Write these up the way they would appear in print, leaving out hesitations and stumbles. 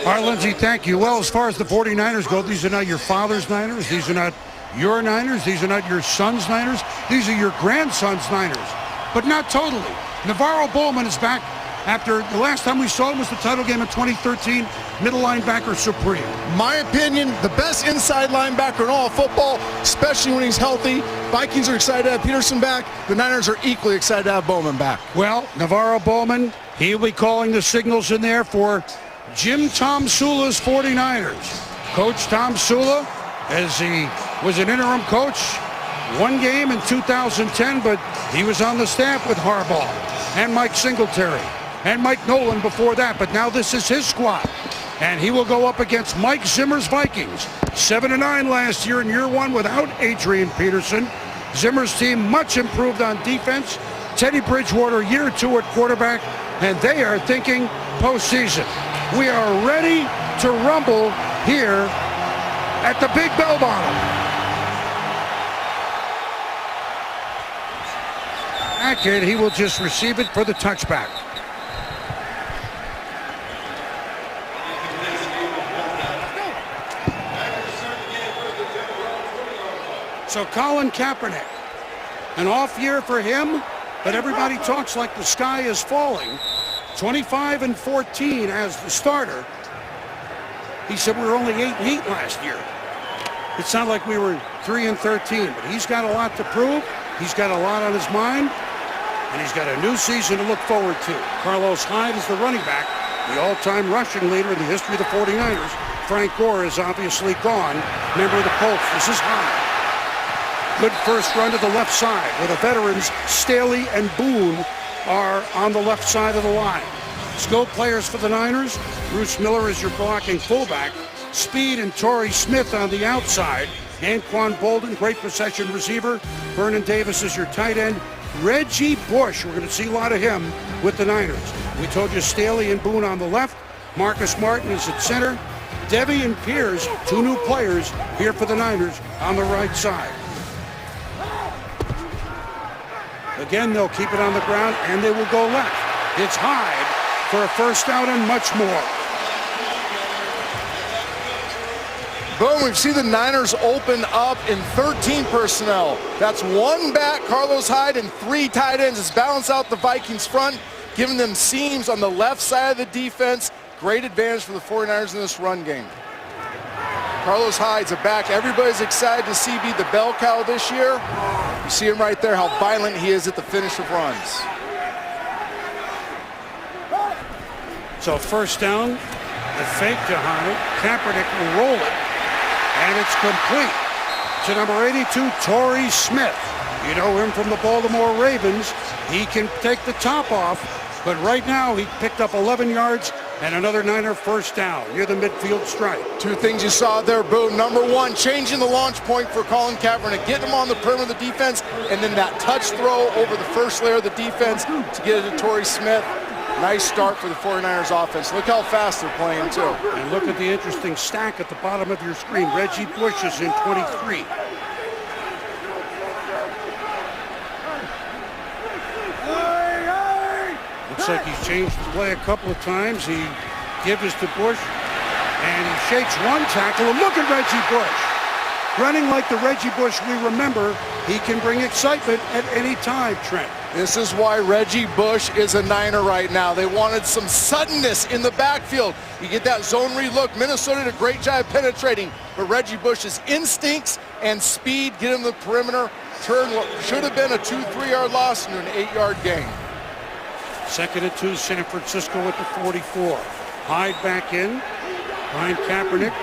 All right, Lindsay, thank you. Well, as far as the 49ers go, these are not your father's Niners. These are not your Niners. These are not your son's Niners. These are your grandson's Niners, but not totally. Navarro Bowman is back after the last time we saw him was the title game in 2013, middle linebacker supreme. My opinion, the best inside linebacker in all of football, especially when he's healthy. Vikings are excited to have Peterson back. The Niners are equally excited to have Bowman back. Well, Navarro Bowman, he'll be calling the signals in there for Jim Tom Sula's 49ers. Coach Tom Sula, as he was an interim coach, one game in 2010, but he was on the staff with Harbaugh and Mike Singletary and Mike Nolan before that, but now this is his squad. And he will go up against Mike Zimmer's Vikings. 7-9 last year in year one without Adrian Peterson. Zimmer's team much improved on defense. Teddy Bridgewater, year two at quarterback, and they are thinking postseason. We are ready to rumble here at the Big Bell Bottom. And he will just receive it for the touchback. So Colin Kaepernick, an off year for him, but everybody talks like the sky is falling. 25-14 as the starter. He said we were only 8-8 last year. It sounded like we were 3-13, but he's got a lot to prove. He's got a lot on his mind, and he's got a new season to look forward to. Carlos Hyde is the running back, the all-time rushing leader in the history of the 49ers. Frank Gore is obviously gone, member of the Colts. This is Hyde. Good first run to the left side, where the veterans Staley and Boone are on the left side of the line. Skilled players for the Niners. Bruce Miller is your blocking fullback. Speed and Torrey Smith on the outside. Anquan Bolden, great possession receiver. Vernon Davis is your tight end. Reggie Bush, we're going to see a lot of him with the Niners. We told you Staley and Boone on the left. Marcus Martin is at center. Devy and Pierce, two new players here for the Niners on the right side. Again, they'll keep it on the ground, and they will go left. It's Hyde for a first down and much more. Boom, we've seen the Niners open up in 13 personnel. That's one back, Carlos Hyde, and three tight ends. It's balanced out the Vikings front, giving them seams on the left side of the defense. Great advantage for the 49ers in this run game. Carlos Hyde's a back. Everybody's excited to see be the bell cow this year. You see him right there, how violent he is at the finish of runs. So first down, the fake to Hyde. Kaepernick will roll it, and it's complete to number 82, Torrey Smith. You know him from the Baltimore Ravens. He can take the top off, but right now he picked up 11 yards and another Niner first down near the midfield stripe. Two things you saw there, Boone. Number one, changing the launch point for Colin Kaepernick, getting him on the perimeter of the defense, and then that touch throw over the first layer of the defense to get it to Torrey Smith. Nice start for the 49ers offense. Look how fast they're playing, too. And look at the interesting stack at the bottom of your screen. Reggie Bush is in 23. Looks like he's changed the play a couple of times. He gives to Bush, and he shakes one tackle. And look at Reggie Bush. Running like the Reggie Bush we remember, he can bring excitement at any time, Trent. This is why Reggie Bush is a Niner right now. They wanted some suddenness in the backfield. You get that zone read look. Minnesota did a great job penetrating, but Reggie Bush's instincts and speed get him the perimeter. Turn what should have been a 2-3 yard loss into an 8-yard gain. 2nd and 2, San Francisco with the 44. Hyde back in, behind Kaepernick.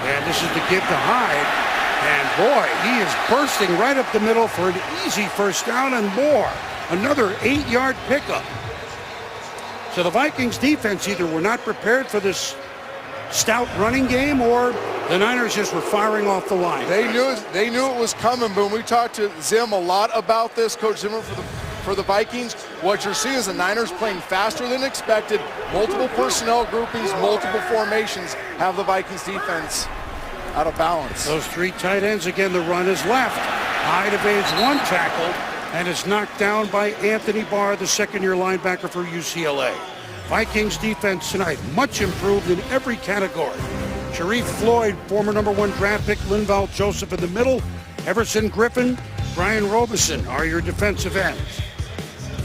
And this is the give to Hyde. And boy, he is bursting right up the middle for an easy first down and more. Another 8-yard pickup. So the Vikings defense either were not prepared for this stout running game, or the Niners just were firing off the line. They knew it was coming, but when we talked to Zim a lot about this, Coach Zimmer for the Vikings, what you're seeing is the Niners playing faster than expected. Multiple personnel groupings, multiple formations have the Vikings defense out of balance. Those three tight ends, again, the run is left. Hyde evades one tackle, and is knocked down by Anthony Barr, the second-year linebacker for UCLA. Vikings defense tonight, much improved in every category. Sharif Floyd, former #1 draft pick, Linval Joseph in the middle, Everson Griffin, Brian Robeson are your defensive ends.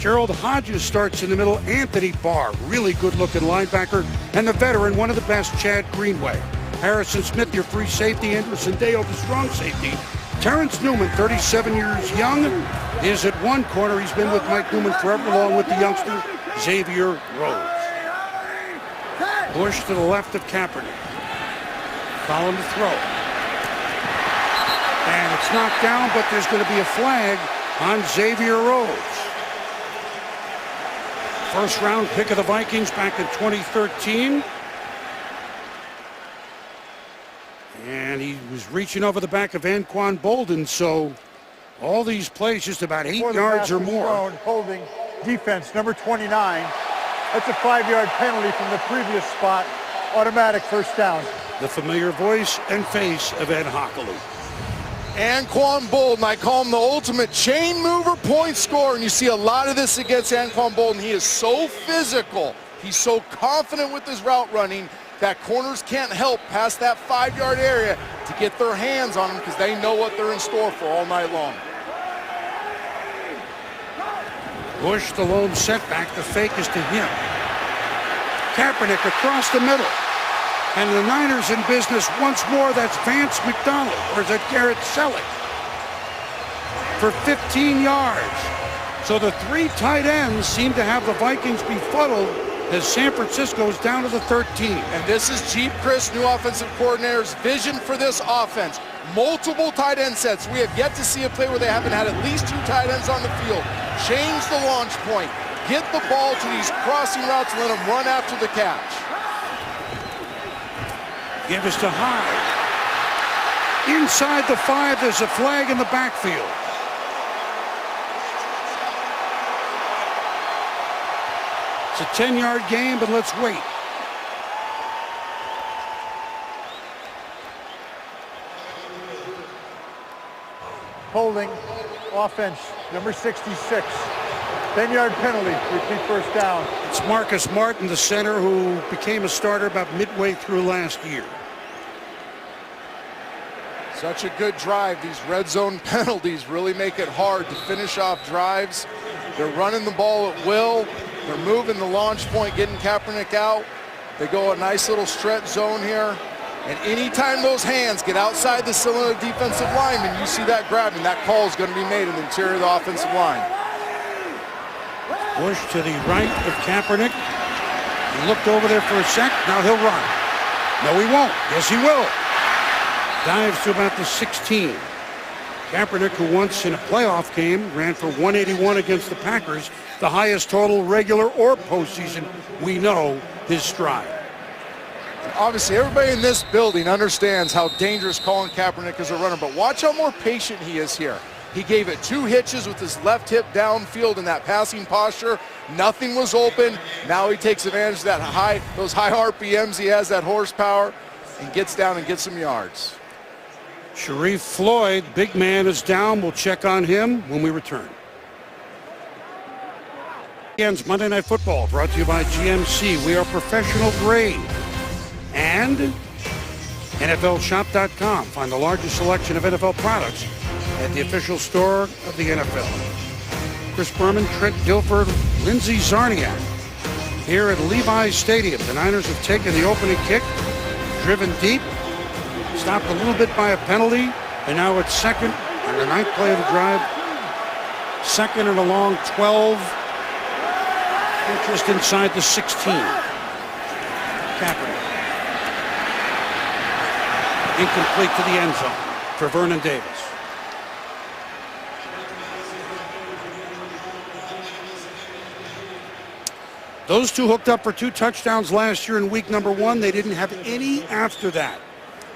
Gerald Hodges starts in the middle, Anthony Barr, really good-looking linebacker, and the veteran, one of the best, Chad Greenway. Harrison Smith, your free safety, Anderson Dale, the strong safety. Terrence Newman, 37 years young, is at one corner. He's been with Mike Newman forever, along with the youngster, Xavier Rhodes. Bush to the left of Kaepernick. Following the throw. And it's knocked down, but there's going to be a flag on Xavier Rhodes. First round pick of the Vikings back in 2013. And he was reaching over the back of Anquan Bolden, so all these plays just about 8 yards or more. Holding defense, number 29. That's a 5-yard penalty from the previous spot. Automatic first down. The familiar voice and face of Ed Hockley. Anquan Bolden, I call him the ultimate chain mover point scorer, and you see a lot of this against Anquan Bolden. He is so physical. He's so confident with his route running that corners can't help past that 5-yard area to get their hands on him because they know what they're in store for all night long. Bush, the lone setback. The fake is to him. Kaepernick across the middle. And the Niners in business once more. That's Vance McDonald, or is it Garrett Selleck? For 15 yards. So the 3 tight ends seem to have the Vikings befuddled as San Francisco is down to the 13. And this is Jeep Chris, new offensive coordinator's vision for this offense. Multiple tight end sets. We have yet to see a play where they haven't had at least 2 tight ends on the field. Change the launch point. Get the ball to these crossing routes and let them run after the catch. Give us to Hyde. Inside the 5, there's a flag in the backfield. It's a 10-yard game, but let's wait. Holding offense, number 66. 10-yard penalty, repeat first down. It's Marcus Martin, the center, who became a starter about midway through last year. Such a good drive. These red zone penalties really make it hard to finish off drives. They're running the ball at will. They're moving the launch point, getting Kaepernick out. They go a nice little stretch zone here. And anytime those hands get outside the cylinder of defensive lineman, you see that grabbing. That call is going to be made in the interior of the offensive line. Bush to the right of Kaepernick. He looked over there for a sec. Now he'll run. No, he won't. Yes, he will. Dives to about the 16. Kaepernick, who once in a playoff game ran for 181 against the Packers, the highest total regular or postseason, we know his stride. Obviously, everybody in this building understands how dangerous Colin Kaepernick is a runner, but watch how more patient he is here. He gave it 2 hitches with his left hip downfield in that passing posture. Nothing was open. Now he takes advantage of that those high RPMs he has, that horsepower, and gets down and gets some yards. Sharif Floyd, big man, is down. We'll check on him when we return. Against Monday Night Football, brought to you by GMC. We are professional grade. And NFLShop.com. Find the largest selection of NFL products at the official store of the NFL. Chris Berman, Trent Dilfer, Lindsey Zarniak here at Levi's Stadium. The Niners have taken the opening kick, driven deep, stopped a little bit by a penalty, and now it's second on the 9th play of the drive. Second and a long 12, just inside the 16. Kaepernick. Incomplete to the end zone for Vernon Davis. Those two hooked up for 2 touchdowns last year in week number 1. They didn't have any after that.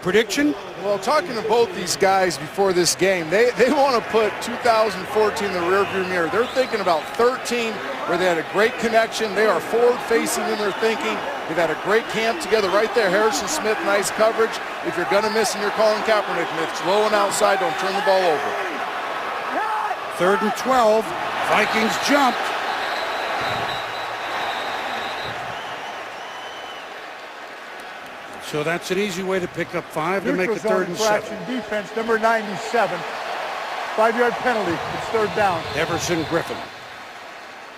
Prediction? Well, talking to both these guys before this game, they want to put 2014 in the rearview mirror. They're thinking about 13, where they had a great connection. They are forward-facing in their thinking. They've had a great camp together right there. Harrison Smith, nice coverage. If you're going to miss and you're calling Kaepernick, and if it's low and outside, don't turn the ball over. 3rd and 12. Vikings jumped. So that's an easy way to pick up 5 to make it 3rd and 7. Defense, number 97. 5-yard penalty. It's 3rd down. Everson Griffin.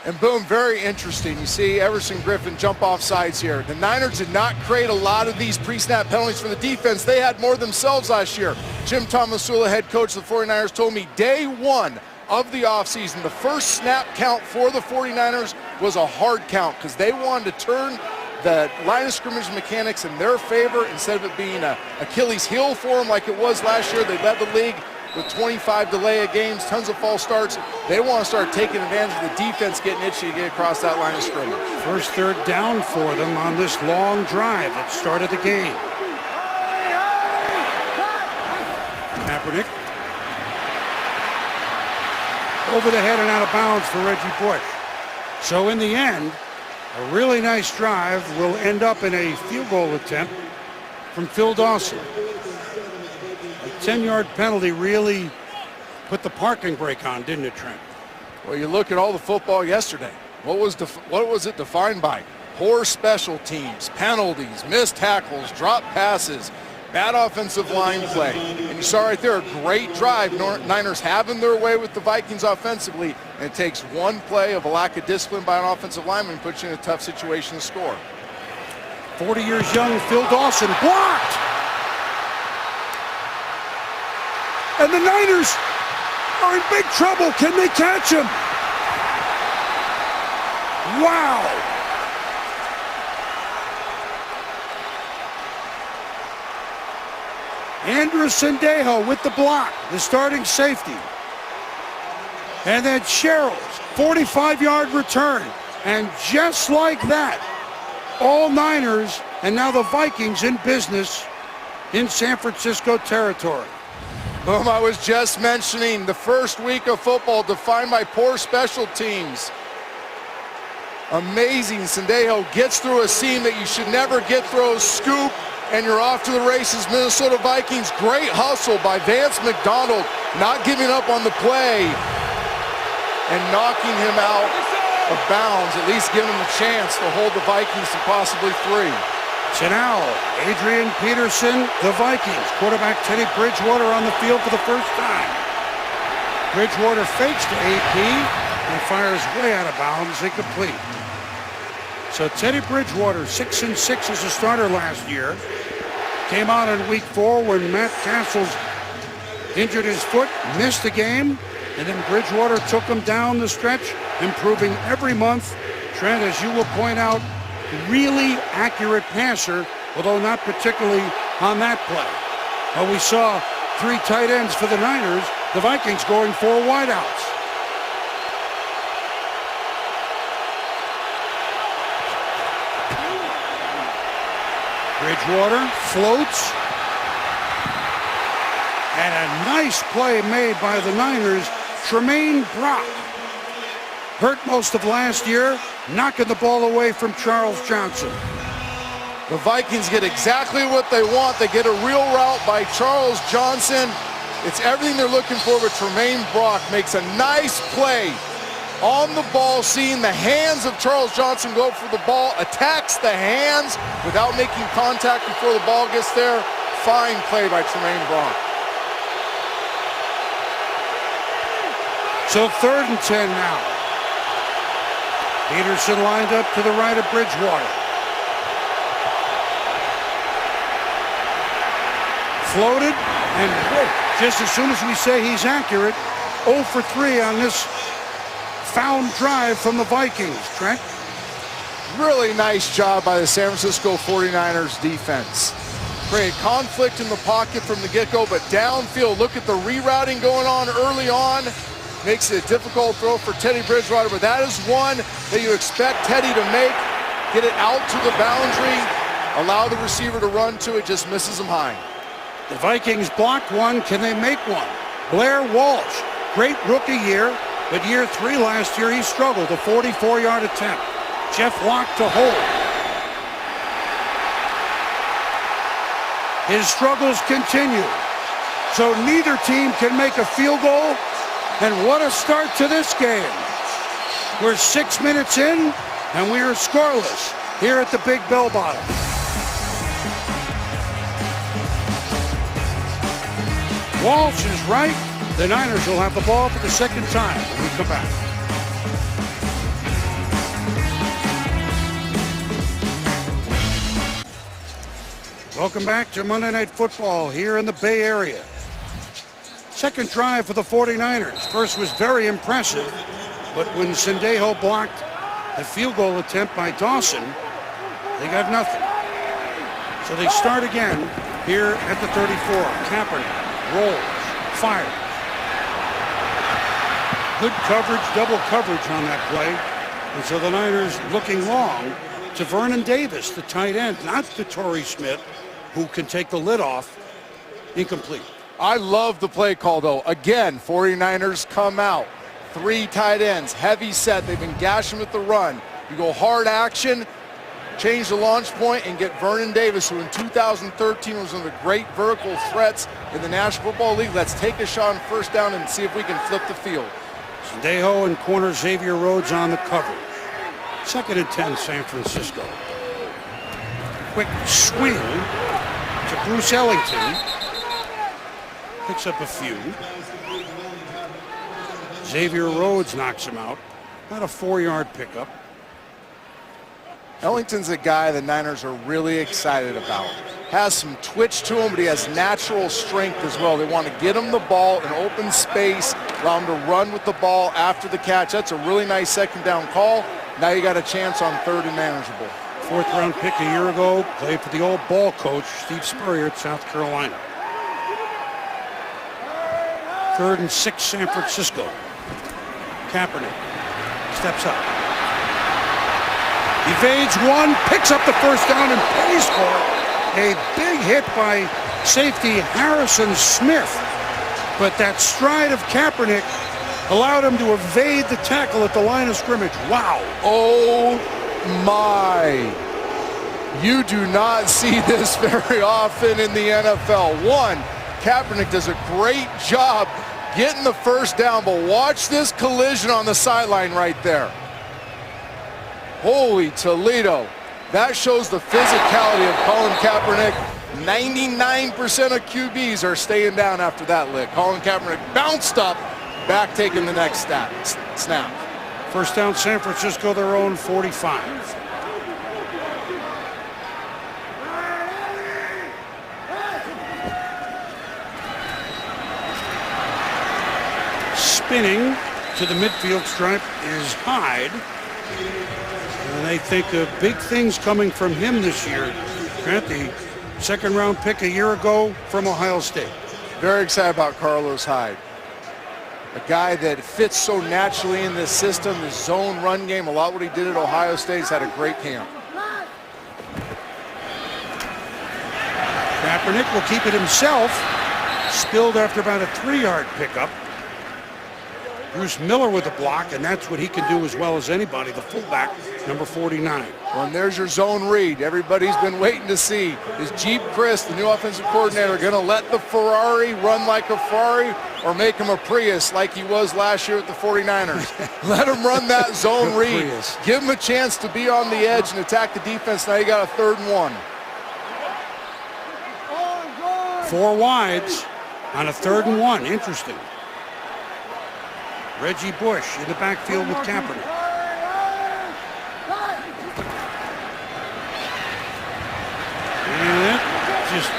And boom, very interesting. You see Everson Griffin jump off sides here. The Niners did not create a lot of these pre-snap penalties for the defense. They had more themselves last year. Jim Tomasula, head coach of the 49ers, told me day one of the offseason, the first snap count for the 49ers was a hard count because they wanted to turn the line of scrimmage mechanics in their favor instead of it being an Achilles heel for them like it was last year. They led the league with 25 delay of games, tons of false starts. They want to start taking advantage of the defense getting itchy to get across that line of scrimmage. First 3rd down for them on this long drive that started the game. Kaepernick. Over the head and out of bounds for Reggie Bush. So in the end, a really nice drive will end up in a field goal attempt from Phil Dawson. A 10-yard penalty really put the parking brake on, didn't it, Trent? Well, you look at all the football yesterday. What was it defined by? Poor special teams, penalties, missed tackles, drop passes, bad offensive line play. And you saw right there a great drive. Niners having their way with the Vikings offensively, and it takes one play of a lack of discipline by an offensive lineman and puts you in a tough situation to score. 40 years young Phil Dawson blocked. And the Niners are in big trouble. Can they catch him? Wow. Andrew Sendejo with the block, the starting safety. And then Sherrill's 45-yard return. And just like that, all Niners and now the Vikings in business in San Francisco territory. Boom, I was just mentioning the first week of football defined by poor special teams. Amazing. Sendejo gets through a seam that you should never get through. Scoop, and you're off to the races. Minnesota Vikings, great hustle by Vance McDonald, not giving up on the play and knocking him out of bounds, at least giving him a chance to hold the Vikings to possibly 3. So now, Adrian Peterson, the Vikings. Quarterback Teddy Bridgewater on the field for the first time. Bridgewater fakes to AP and fires way out of bounds, incomplete. So Teddy Bridgewater, 6-6 as a starter last year. Came out in week 4 when Matt Castles injured his foot, missed the game, and then Bridgewater took him down the stretch, improving every month. Trent, as you will point out, really accurate passer, although not particularly on that play. Well, we saw 3 tight ends for the Niners, the Vikings going 4 wideouts. Bridgewater floats. And a nice play made by the Niners. Tremaine Brock, hurt most of last year, knocking the ball away from Charles Johnson. The Vikings get exactly what they want. They get a real route by Charles Johnson. It's everything they're looking for, but Tremaine Brock makes a nice play on the ball, seeing the hands of Charles Johnson go for the ball, attacks the hands without making contact before the ball gets there. Fine play by Tremaine Brock. So 3rd and 10 now. Peterson lined up to the right of Bridgewater. Floated, and just as soon as we say he's accurate, 0 for 3 on this found drive from the Vikings. Trent? Really nice job by the San Francisco 49ers defense. Create conflict in the pocket from the get-go, but downfield, look at the rerouting going on early on. Makes it a difficult throw for Teddy Bridgewater, but that is one that you expect Teddy to make. Get it out to the boundary, allow the receiver to run to it, just misses him high. The Vikings blocked one. Can they make one? Blair Walsh, great rookie year, but year 3 last year he struggled. A 44-yard attempt. Jeff Locke to hold. His struggles continue. So neither team can make a field goal. And what a start to this game. We're 6 minutes in, and we are scoreless here at the Big Bell Bottom. Walsh is right. The Niners will have the ball for the second time when we come back. Welcome back to Monday Night Football here in the Bay Area. Second drive for the 49ers. First was very impressive, but when Sendejo blocked a field goal attempt by Dawson, they got nothing. So they start again here at the 34. Kaepernick rolls, fires. Good coverage, double coverage on that play. And so the Niners looking long to Vernon Davis, the tight end, not to Torrey Smith, who can take the lid off. Incomplete. I love the play call, though. Again, 49ers come out. 3 tight ends, heavy set. They've been gashing with the run. You go hard action, change the launch point, and get Vernon Davis, who in 2013 was one of the great vertical threats in the National Football League. Let's take a shot on first down and see if we can flip the field. Sendejo and corner Xavier Rhodes on the coverage. 2nd and 10, San Francisco. Quick swing to Bruce Ellington. Picks up a few. Xavier Rhodes knocks him out. About a 4-yard pickup. Ellington's a guy the Niners are really excited about. Has some twitch to him, but he has natural strength as well. They want to get him the ball in open space, allow him to run with the ball after the catch. That's a really nice second down call. Now you got a chance on 3rd and manageable. 4th round pick a year ago, played for the old ball coach, Steve Spurrier at South Carolina. 3rd and 6, San Francisco. Kaepernick steps up. Evades one, picks up the first down and pays for it. A big hit by safety Harrison Smith. But that stride of Kaepernick allowed him to evade the tackle at the line of scrimmage. Wow. Oh my. You do not see this very often in the NFL. One, Kaepernick does a great job getting the first down, but watch this collision on the sideline right there. Holy Toledo. That shows the physicality of Colin Kaepernick. 99% of QBs are staying down after that lick. Colin Kaepernick bounced up, back taking the next snap. First down, San Francisco, their own 45. Spinning to the midfield stripe is Hyde. And they think of big things coming from him this year. Grant, the 2nd round pick a year ago from Ohio State. Very excited about Carlos Hyde. A guy that fits so naturally in this system, the zone run game, a lot what he did at Ohio State. He's had a great camp. Kaepernick will keep it himself. Spilled after about a 3-yard pickup. Bruce Miller with a block, and that's what he can do as well as anybody, the fullback, number 49. Well, and there's your zone read. Everybody's been waiting to see. Is Jeep Chris, the new offensive coordinator, going to let the Ferrari run like a Ferrari or make him a Prius like he was last year with the 49ers? Let him run that zone read. Prius. Give him a chance to be on the edge and attack the defense. Now you got a 3rd and 1. 4 wides on a 3rd and 1. Interesting. Reggie Bush in the backfield with Kaepernick. And that just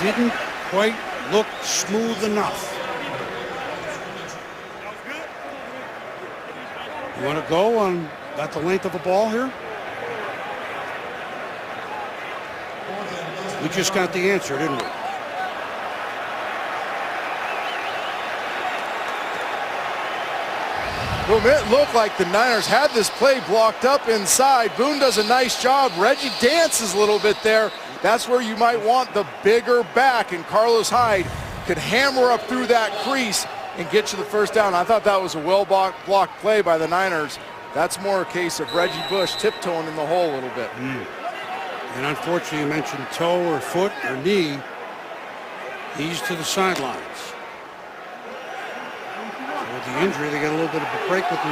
didn't quite look smooth enough. You want to go on about the length of a ball here? We just got the answer, didn't we? Well, it looked like the Niners had this play blocked up inside. Boone does a nice job. Reggie dances a little bit there. That's where you might want the bigger back, and Carlos Hyde could hammer up through that crease and get you the first down. I thought that was a well-blocked play by the Niners. That's more a case of Reggie Bush tiptoeing in the hole a little bit. And unfortunately, you mentioned toe or foot or knee. He's to the sidelines. So with the injury. They get a little bit of a break with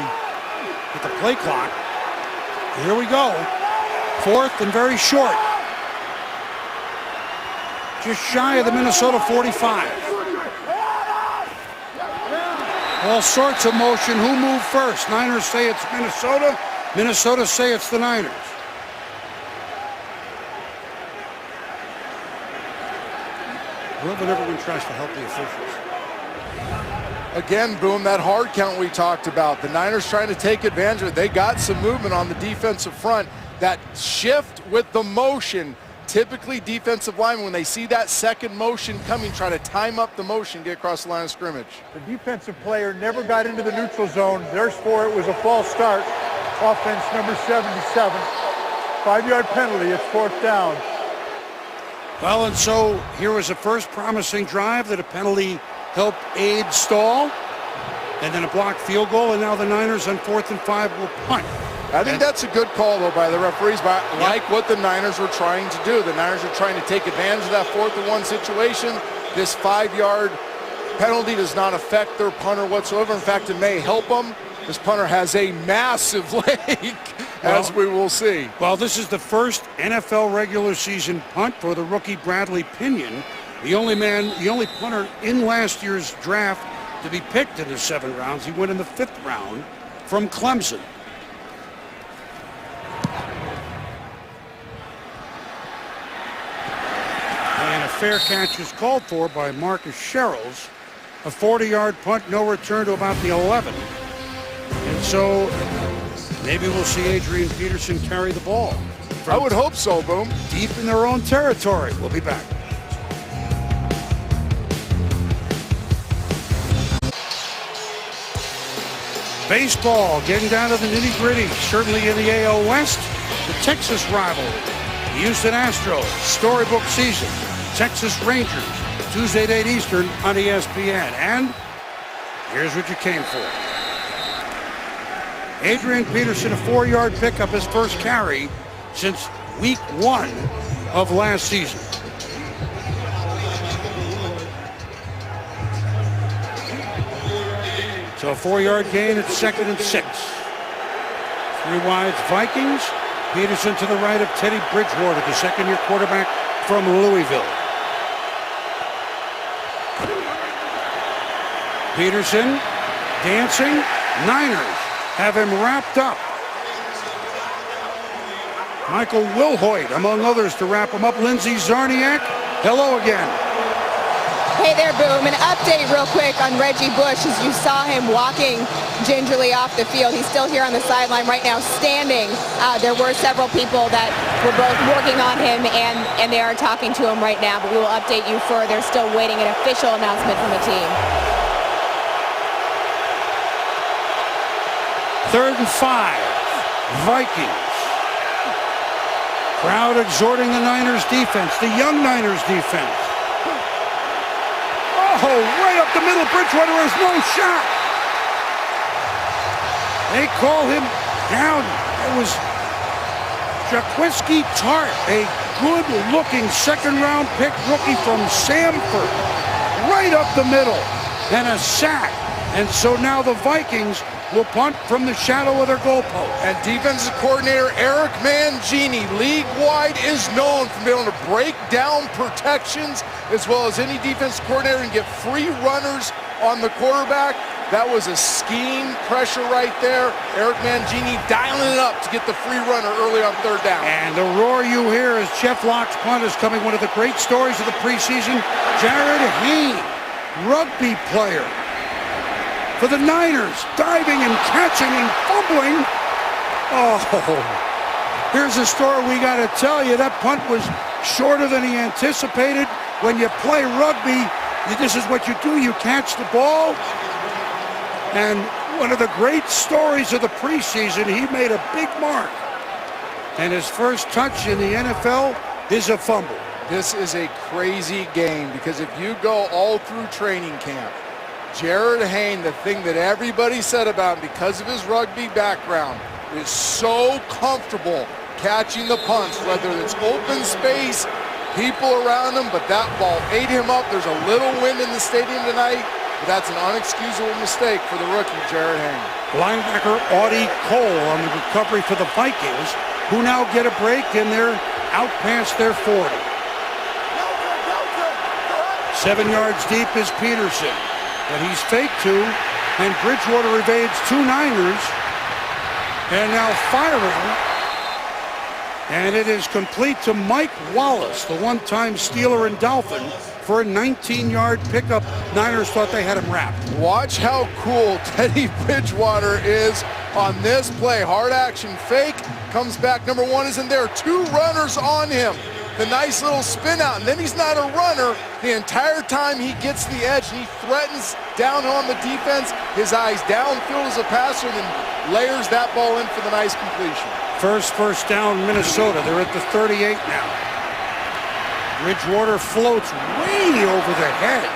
the play clock. Here we go. 4th and very short. Just shy of the Minnesota 45. All sorts of motion. Who moved first? Niners say it's Minnesota. Minnesota say it's the Niners. I love when everyone tries to help the officials. Again, Boom, that hard count we talked about. The Niners trying to take advantage of it. They got some movement on the defensive front. That shift with the motion, typically defensive linemen, when they see that second motion coming, try to time up the motion, get across the line of scrimmage. The defensive player never got into the neutral zone. Therefore, it was a false start. Offense number 77. 5-yard penalty. It's 4th down. Well, and so here was a first promising drive that a penalty helped aid stall, and then a blocked field goal, and now the Niners on 4th and 5 will punt. I think that's a good call, though, by the referees, but like what the Niners were trying to do. The Niners are trying to take advantage of that 4th and 1 situation. This 5-yard penalty does not affect their punter whatsoever. In fact, it may help them. This punter has a massive leg, as we will see. Well, this is the first NFL regular season punt for the rookie Bradley Pinion, the only punter in last year's draft to be picked in the 7 rounds. He went in the 5th round from Clemson. And a fair catch is called for by Marcus Sherrills. A 40-yard punt, no return to about the 11. And so maybe we'll see Adrian Peterson carry the ball. I would hope so, Boom. Deep in their own territory. We'll be back. Baseball getting down to the nitty-gritty. Certainly in the AL West, the Texas rivalry. The Houston Astros, storybook season. Texas Rangers, Tuesday at 8 Eastern on ESPN. And here's what you came for. Adrian Peterson, a 4-yard pickup, his first carry since week 1 of last season. So a 4-yard gain at 2nd and 6. 3 wides Vikings. Peterson to the right of Teddy Bridgewater, the second-year quarterback from Louisville. Peterson dancing. Niners have him wrapped up. Michael Wilhoit, among others, to wrap him up. Lindsey Zarniak, hello again. Hey there, Boom. An update real quick on Reggie Bush as you saw him walking gingerly off the field. He's still here on the sideline right now standing. There were several people that were both working on him, and they are talking to him right now, but we will update you further. Still waiting an official announcement from the team. 3rd and 5, Vikings. Crowd exhorting the Niners defense, the young Niners defense. Oh, right up the middle, Bridgewater has no shot. They call him down. It was Jaquiski Tart, a good-looking second-round pick rookie from Samford. Right up the middle, and a sack. And so now the Vikings will punt from the shadow of their goalpost. And defensive coordinator Eric Mangini, league-wide, is known for being able to break down protections as well as any defensive coordinator and get free runners on the quarterback. That was a scheme pressure right there. Eric Mangini dialing it up to get the free runner early on 3rd down. And the roar you hear as Jeff Locke's punt is coming. One of the great stories of the preseason, Jared Hayne, rugby player for the Niners, diving and catching and fumbling. Oh, here's a story we got to tell you. That punt was shorter than he anticipated. When you play rugby, this is what you do. You catch the ball. And one of the great stories of the preseason, he made a big mark. And his first touch in the NFL is a fumble. This is a crazy game because if you go all through training camp, Jared Hayne, the thing that everybody said about him because of his rugby background, is so comfortable catching the punts, whether it's open space, people around him, but that ball ate him up. There's a little wind in the stadium tonight. but that's an unexcusable mistake for the rookie, Jared Hayne. Linebacker Audie Cole on the recovery for the Vikings, who now get a break and they're out past their 40. 7 yards deep is Peterson, but he's faked two, and Bridgewater evades 2 Niners, and now firing, and it is complete to Mike Wallace, the one-time Steeler and Dolphin, for a 19-yard pickup. Niners thought they had him wrapped. Watch how cool Teddy Bridgewater is on this play. Hard action fake, comes back, number 1 isn't there, 2 runners on him. The nice little spin out, and then he's not a runner the entire time he gets the edge, and he threatens down on the defense. His eyes downfield as a passer, and then layers that ball in for the nice completion. First down, Minnesota. They're at the 38 now. Bridgewater floats way over the head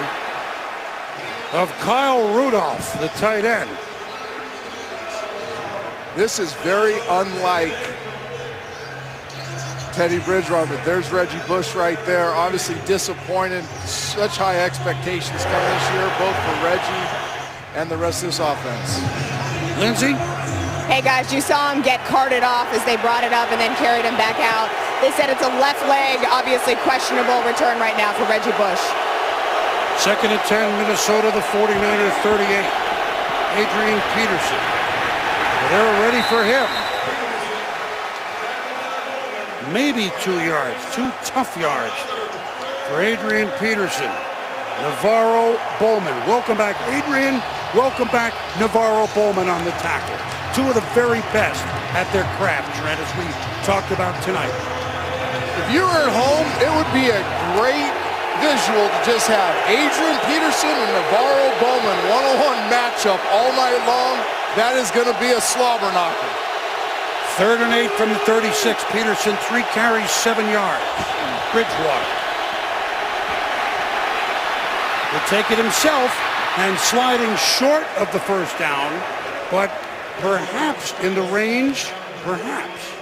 of Kyle Rudolph, the tight end. This is very unlike Teddy Bridgewater, but there's Reggie Bush right there. Obviously disappointed. Such high expectations coming this year, both for Reggie and the rest of this offense. Lindsay? Hey guys, you saw him get carted off as they brought it up and then carried him back out. They said it's a left leg, obviously questionable return right now for Reggie Bush. 2nd and 10, Minnesota, the 49er 38. Adrian Peterson. They're ready for him. Maybe 2 yards, 2 tough yards for Adrian Peterson. Navarro Bowman. Welcome back, Adrian. Welcome back, Navarro Bowman on the tackle. 2 of the very best at their craft, Trent, as we talked about tonight. If you were at home, it would be a great visual to just have Adrian Peterson and Navarro Bowman one-on-one matchup all night long. That is going to be a slobber knocker. 3rd and 8 from the 36. Peterson, 3 carries, 7 yards. Bridgewater will take it himself and sliding short of the first down, but perhaps in the range, perhaps.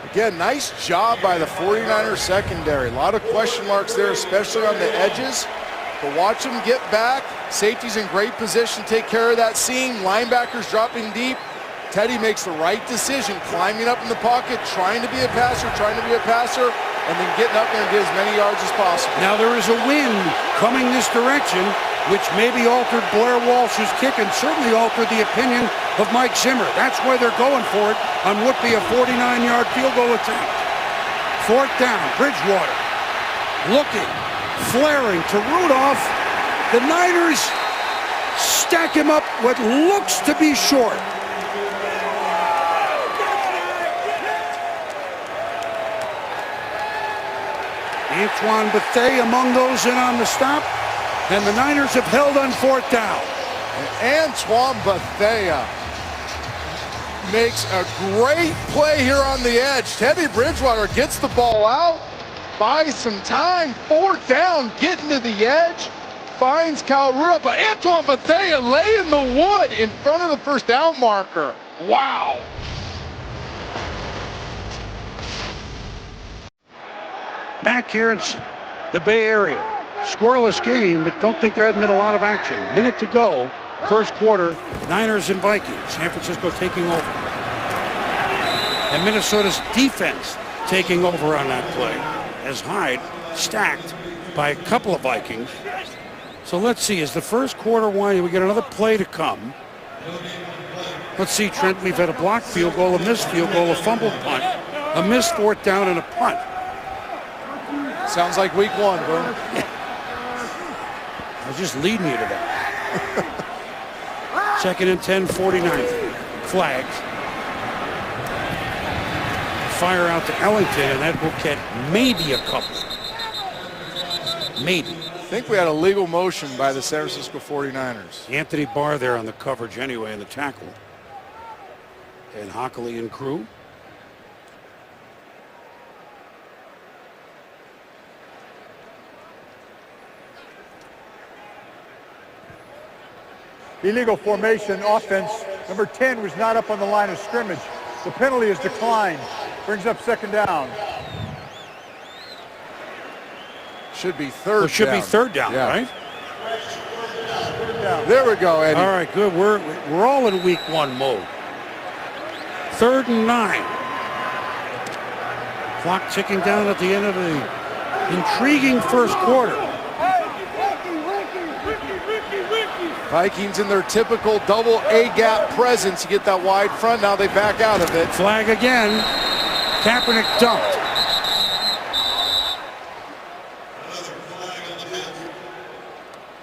Again, nice job by the 49ers secondary. A lot of question marks there, especially on the edges. But watch them get back. Safety's in great position to take care of that seam. Linebackers dropping deep. Teddy makes the right decision, climbing up in the pocket, trying to be a passer, and then getting up there and get as many yards as possible. Now there is a wind coming this direction, which maybe altered Blair Walsh's kick and certainly altered the opinion of Mike Zimmer. That's why they're going for it on what be a 49-yard field goal attempt. 4th down, Bridgewater looking, flaring to Rudolph. The Niners stack him up what looks to be short. Antoine Bethea among those in on the stop, and the Niners have held on 4th down. And Antoine Bethea makes a great play here on the edge. Teddy Bridgewater gets the ball out, buys some time, 4th down, getting to the edge, finds Kyle Rudolph, but Antoine Bethea laying the wood in front of the first down marker. Wow. Back here in the Bay Area. Scoreless game, but don't think there hasn't been a lot of action. Minute to go, first quarter, Niners and Vikings. San Francisco taking over. And Minnesota's defense taking over on that play as Hyde stacked by a couple of Vikings. So let's see, as the first quarter winding, we get another play to come. Let's see, Trent, we've had a blocked field goal, a missed field goal, a fumbled punt, a missed 4th down, and a punt. Sounds like week 1, Boom. I was just leading you to that. 2nd and 10, 49. Flags. Fire out to Ellington, and that will get maybe a couple. Maybe. I think we had a legal motion by the San Francisco 49ers. Anthony Barr there on the coverage anyway in the tackle. And Hockley and crew. Illegal formation offense. Number 10 was not up on the line of scrimmage. The penalty is declined. Brings up 2nd down. Should be third It should down. be third down, Yeah. right? There we go, Eddie. All right, good. We're all in week 1 mode. 3rd and 9. Clock ticking down at the end of the intriguing first quarter. Vikings in their typical double A-gap presence. You get that wide front, now they back out of it. Flag again. Kaepernick dumped.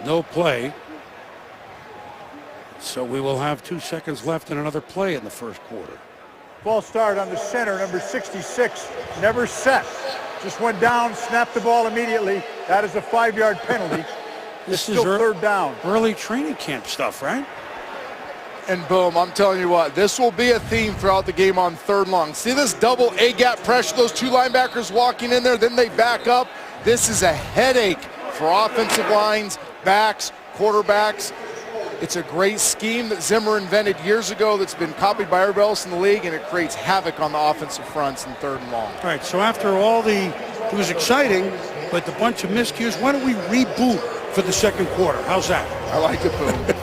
No play. So we will have 2 seconds left and another play in the first quarter. False start on the center, number 66. Never set. Just went down, snapped the ball immediately. That is a 5-yard penalty. It's still third down. Early training camp stuff, right? And boom, I'm telling you what, this will be a theme throughout the game on 3rd and long. See this double A-gap pressure, those 2 linebackers walking in there, then they back up. This is a headache for offensive lines, backs, quarterbacks. It's a great scheme that Zimmer invented years ago that's been copied by everybody else in the league, and it creates havoc on the offensive fronts in 3rd and long. All right, so after all it was exciting, but the bunch of miscues, why don't we reboot for the second quarter? How's that? I like it, boom.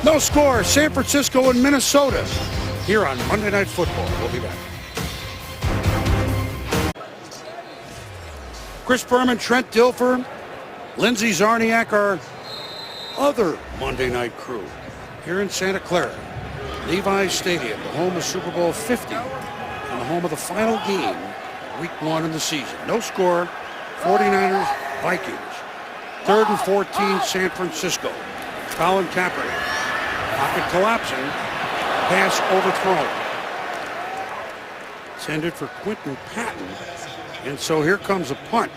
No score, San Francisco and Minnesota here on Monday Night Football. We'll be back. Chris Berman, Trent Dilfer, Lindsey Zarniak, our other Monday night crew here in Santa Clara. Levi's Stadium, the home of Super Bowl 50 and the home of the final game, week 1 in the season. No score, 49ers, Vikings. 3rd and 14, San Francisco. Colin Kaepernick. Pocket collapsing. Pass overthrown. Intended for Quentin Patton. And so here comes a punt.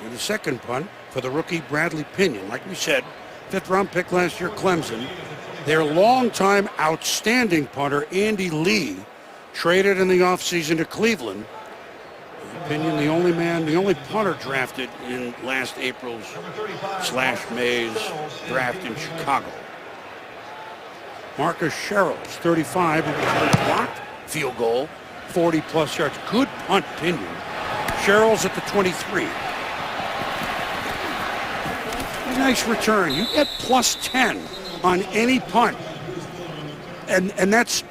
And the second punt for the rookie Bradley Pinion. Like we said, 5th round pick last year, Clemson. Their longtime outstanding punter, Andy Lee, traded in the offseason to Cleveland. Pinion, the only punter drafted in last April's /May's draft in Chicago. Marcus Sherrills, 35, who was blocked field goal, 40-plus yards. Good punt, Pinion. Sherrills at the 23. A nice return. You get plus 10 on any punt. And that's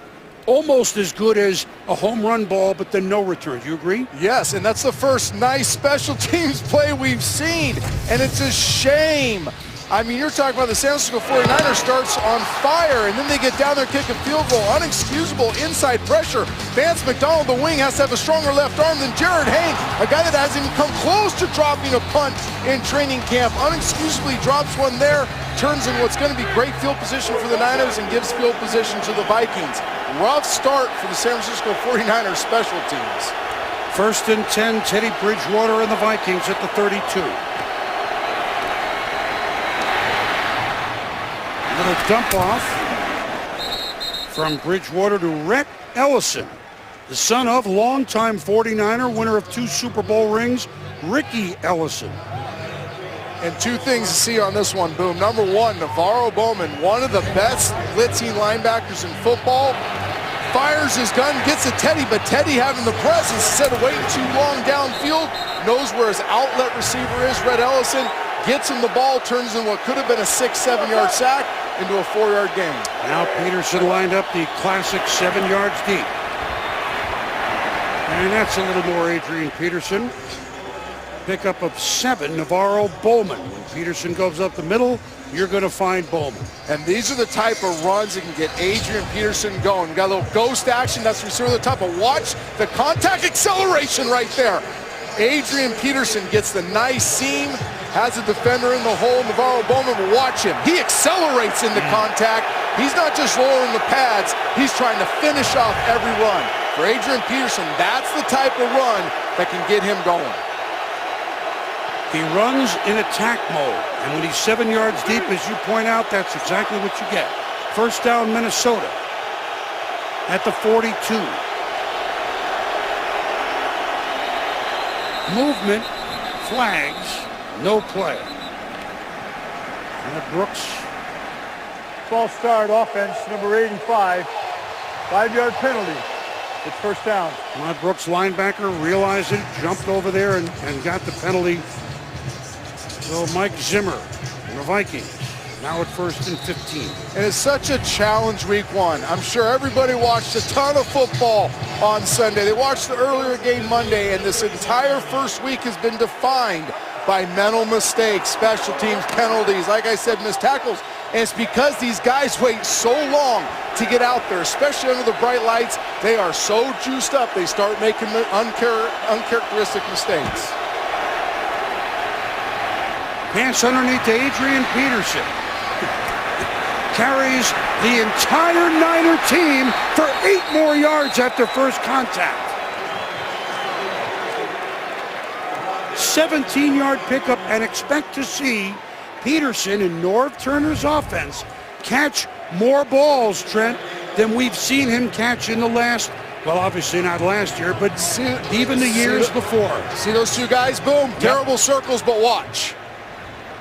almost as good as a home run ball, but then no return. Do you agree? Yes, and that's the first nice special teams play we've seen, and it's a shame. I mean, you're talking about the San Francisco 49ers starts on fire, and then they get down there, kick a field goal. Unexcusable inside pressure. Vance McDonald, the wing, has to have a stronger left arm than Jared Hayne, a guy that hasn't even come close to dropping a punt in training camp. Unexcusably drops one there, turns in what's going to be great field position for the Niners and gives field position to the Vikings. Rough start for the San Francisco 49ers special teams. 1st and 10, Teddy Bridgewater and the Vikings at the 32. Little dump off from Bridgewater to Rhett Ellison, the son of longtime 49er, winner of 2 Super Bowl rings, Ricky Ellison. And 2 things to see on this one, boom. Number 1, Navarro Bowman, one of the best blitzing linebackers in football, fires his gun, gets to Teddy, but Teddy having the presence instead of waiting too long downfield, knows where his outlet receiver is, Rhett Ellison, gets him the ball, turns in what could have been a 6-7 yard sack into a 4-yard gain. Now Peterson lined up the classic 7 yards deep. And that's a little more Adrian Peterson. Pickup of 7, Navarro Bowman. When Peterson goes up the middle, you're going to find Bowman. And these are the type of runs that can get Adrian Peterson going. We got a little ghost action. That's receiver at the top. But watch the contact acceleration right there. Adrian Peterson gets the nice seam, has a defender in the hole. Navarro Bowman, will watch him. He accelerates into contact. He's not just lowering the pads. He's trying to finish off every run. For Adrian Peterson, that's the type of run that can get him going. He runs in attack mode, and when he's 7 yards deep, as you point out, that's exactly what you get. 1st down, Minnesota at the 42. Movement, flags, no play. And Brooks. False start offense, number 85. 5-yard penalty. It's first down. Rod Brooks, linebacker, realized it, jumped over there and got the penalty. So Mike Zimmer and the Vikings now at 1st and 15. And it's such a challenge week 1. I'm sure everybody watched a ton of football on Sunday. They watched the earlier game Monday, and this entire first week has been defined by mental mistakes, special teams, penalties, like I said, missed tackles. And it's because these guys wait so long to get out there, especially under the bright lights. They are so juiced up, they start making uncharacteristic mistakes. Pass underneath to Adrian Peterson. Carries the entire Niner team for 8 more yards after first contact. 17-yard pickup, and expect to see Peterson in Norv Turner's offense catch more balls, Trent, than we've seen him catch in the last, well, obviously not last year, but even the years before. See those two guys? Boom. Yep. Terrible circles, but watch.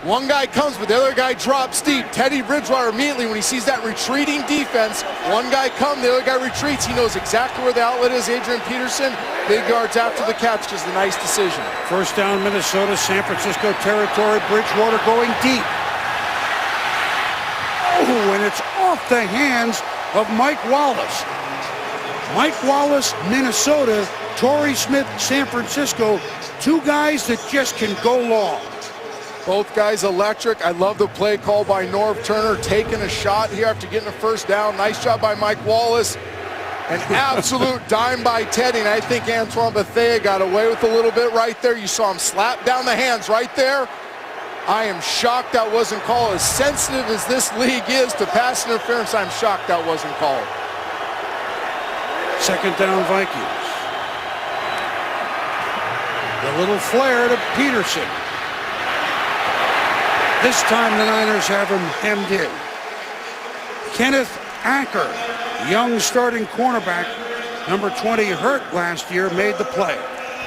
One guy comes, but the other guy drops deep. Teddy Bridgewater immediately, when he sees that retreating defense, one guy comes, the other guy retreats. He knows exactly where the outlet is. Adrian Peterson, big yards after the catch, just a nice decision. First down, Minnesota, San Francisco territory. Bridgewater going deep. Oh, and it's off the hands of Mike Wallace. Mike Wallace, Minnesota. Torrey Smith, San Francisco. Two guys that just can go long. Both guys electric. I love the play call by Norv Turner, taking a shot here after getting a first down. Nice job by Mike Wallace. An absolute dime by Teddy, and I think Antoine Bethea got away with a little bit right there. You saw him slap down the hands right there. I am shocked that wasn't called. As sensitive as this league is to pass interference, I'm shocked that wasn't called. Second down, Vikings. The little flare to Peterson. This time the Niners have him hemmed in. Kenneth Acker, young starting cornerback, number 20, hurt last year, made the play.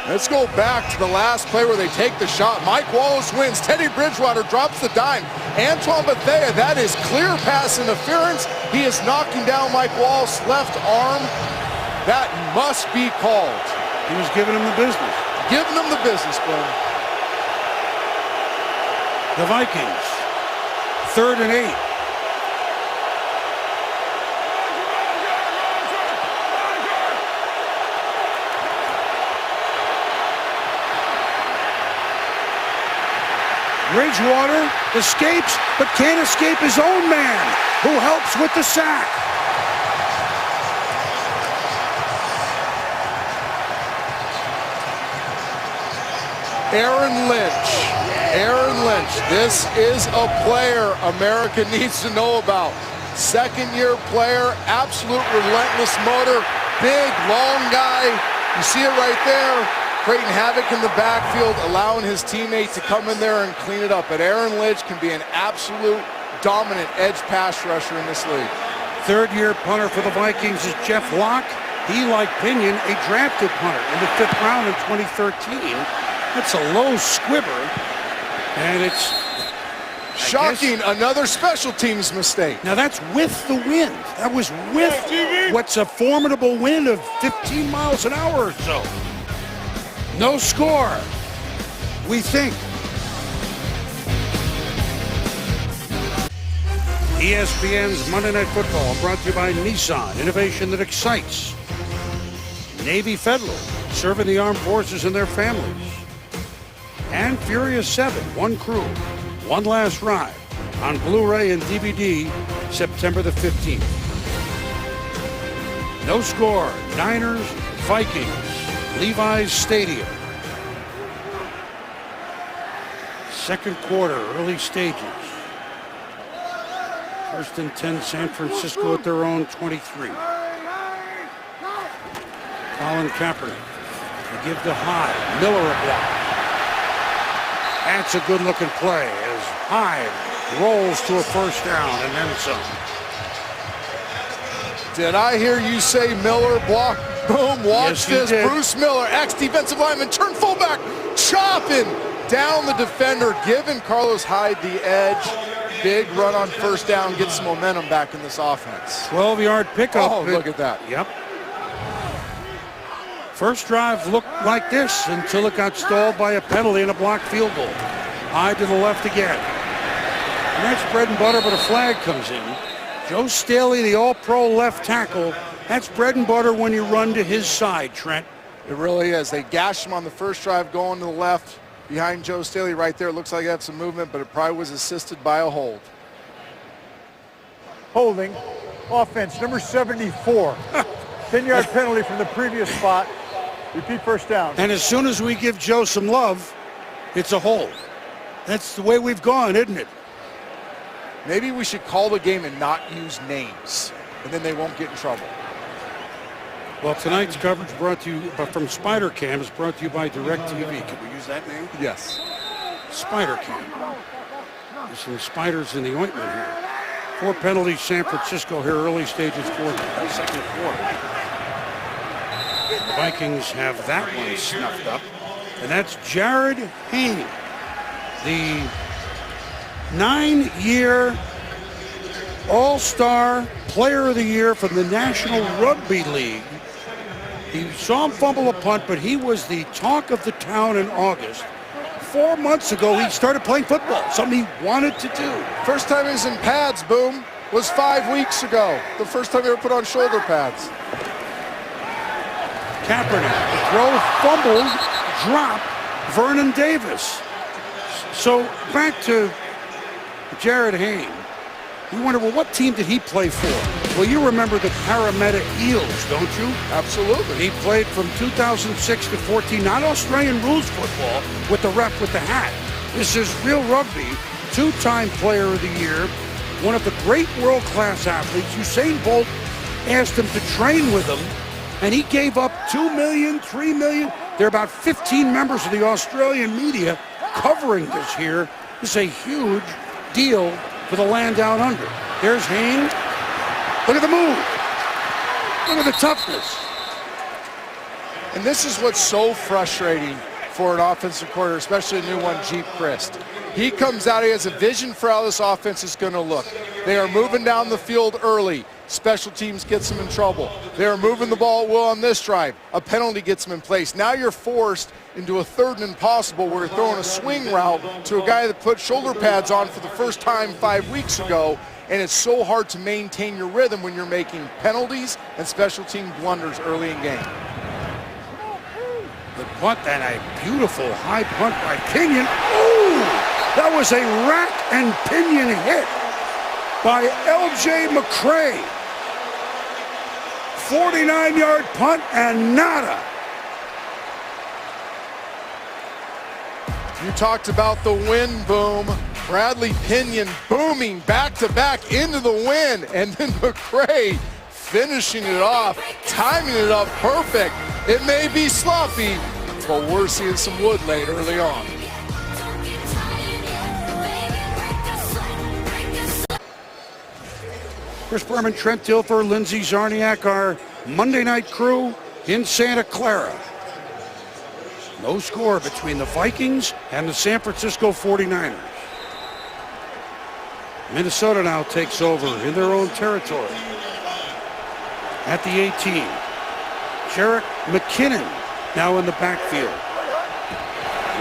Let's go back to the last play where they take the shot. Mike Wallace wins. Teddy Bridgewater drops the dime. Antoine Bethea, that is clear pass interference. He is knocking down Mike Wallace's left arm. That must be called. He was giving him the business. Giving him the business, boom. The Vikings, 3rd and 8. Bridgewater escapes, but can't escape his own man, who helps with the sack. Aaron Lynch, this is a player America needs to know about. Second-year player, absolute relentless motor, big, long guy. You see it right there, creating havoc in the backfield, allowing his teammate to come in there and clean it up. But Aaron Lynch can be an absolute dominant edge pass rusher in this league. Third-year punter for the Vikings is Jeff Locke. He, like Pinion, a drafted punter in the 5th round in 2013. That's a low squibber, and it's shocking. Another special teams mistake. Now that's with the wind. That was with what's a formidable wind of 15 miles an hour or so. No score, we think. ESPN's Monday Night Football brought to you by Nissan, innovation that excites. Navy Federal, serving the armed forces and their families. And Furious 7, one crew, one last ride, on Blu-ray and DVD, September the 15th. No score, Niners, Vikings, Levi's Stadium. Second quarter, early stages. 1st and 10, San Francisco at their own 23. Colin Kaepernick, they give to Hyde, Miller a block. That's a good-looking play as Hyde rolls to a first down and then some. Did I hear you say Miller block? Boom, watch this. Did. Bruce Miller, ex-defensive lineman, turn fullback, chopping down the defender, giving Carlos Hyde the edge. Big run on first down, gets some momentum back in this offense. 12-yard pickup. Oh, look at that. Yep. First drive looked like this until it got stalled by a penalty and a blocked field goal. High to the left again. And that's bread and butter, but a flag comes in. Joe Staley, the all-pro left tackle, that's bread and butter when you run to his side, Trent. It really is. They gashed him on the first drive going to the left behind Joe Staley right there. It looks like he had some movement, but it probably was assisted by a hold. Holding. Offense, number 74. 10-yard penalty from the previous spot. Repeat first down. And as soon as we give Joe some love, it's a hold. That's the way we've gone, isn't it? Maybe we should call the game and not use names, and then they won't get in trouble. Well, tonight's coverage brought to you from Spider Cam is brought to you by DirecTV. Can we use that name? Yes. Spider Cam. There's some spiders in the ointment here. 4 penalties, San Francisco here, early stages, second quarter. The Vikings have that one snuffed up, and that's Jared Hayne, the 9-year All-Star Player of the Year from the National Rugby League. He saw him fumble a punt, but he was the talk of the town in August. 4 months ago, he started playing football, something he wanted to do. First time he was in pads, Boom, was 5 weeks ago. The first time he ever put on shoulder pads. Kaepernick, the throw, fumbled, drop, Vernon Davis. So back to Jared Hayne. You wonder, well, what team did he play for? Well, you remember the Parramatta Eels, don't you? Absolutely. He played from 2006 to 14, not Australian rules football with the rep with the hat. This is real rugby, 2-time Player of the Year, one of the great world-class athletes. Usain Bolt asked him to train with him, and he gave up $2 million, $3 million. There are about 15 members of the Australian media covering this here. This is a huge deal for the land down under. There's Hayne. Look at the move. Look at the toughness. And this is what's so frustrating for an offensive coordinator, especially a new one, Jeep Christ. He comes out, he has a vision for how this offense is going to look. They are moving down the field early. Special teams gets them in trouble. They are moving the ball well on this drive. A penalty gets them in place. Now you're forced into a 3rd and impossible where you're throwing a swing route to a guy that put shoulder pads on for the first time 5 weeks ago, and it's so hard to maintain your rhythm when you're making penalties and special team blunders early in game. The punt, and a beautiful high punt by Pinion. Ooh, that was a rack and pinion hit by L.J. McCray. 49-yard punt and nada. You talked about the wind, Boom. Bradley Pinion booming back-to-back into the wind, and then McCray finishing it off, timing it up perfect. It may be sloppy, but we're seeing some wood laid early on. Chris Berman, Trent Dilfer, Lindsey Zarniak, our Monday night crew in Santa Clara. No score between the Vikings and the San Francisco 49ers. Minnesota now takes over in their own territory. At the 18, Jerick McKinnon now in the backfield.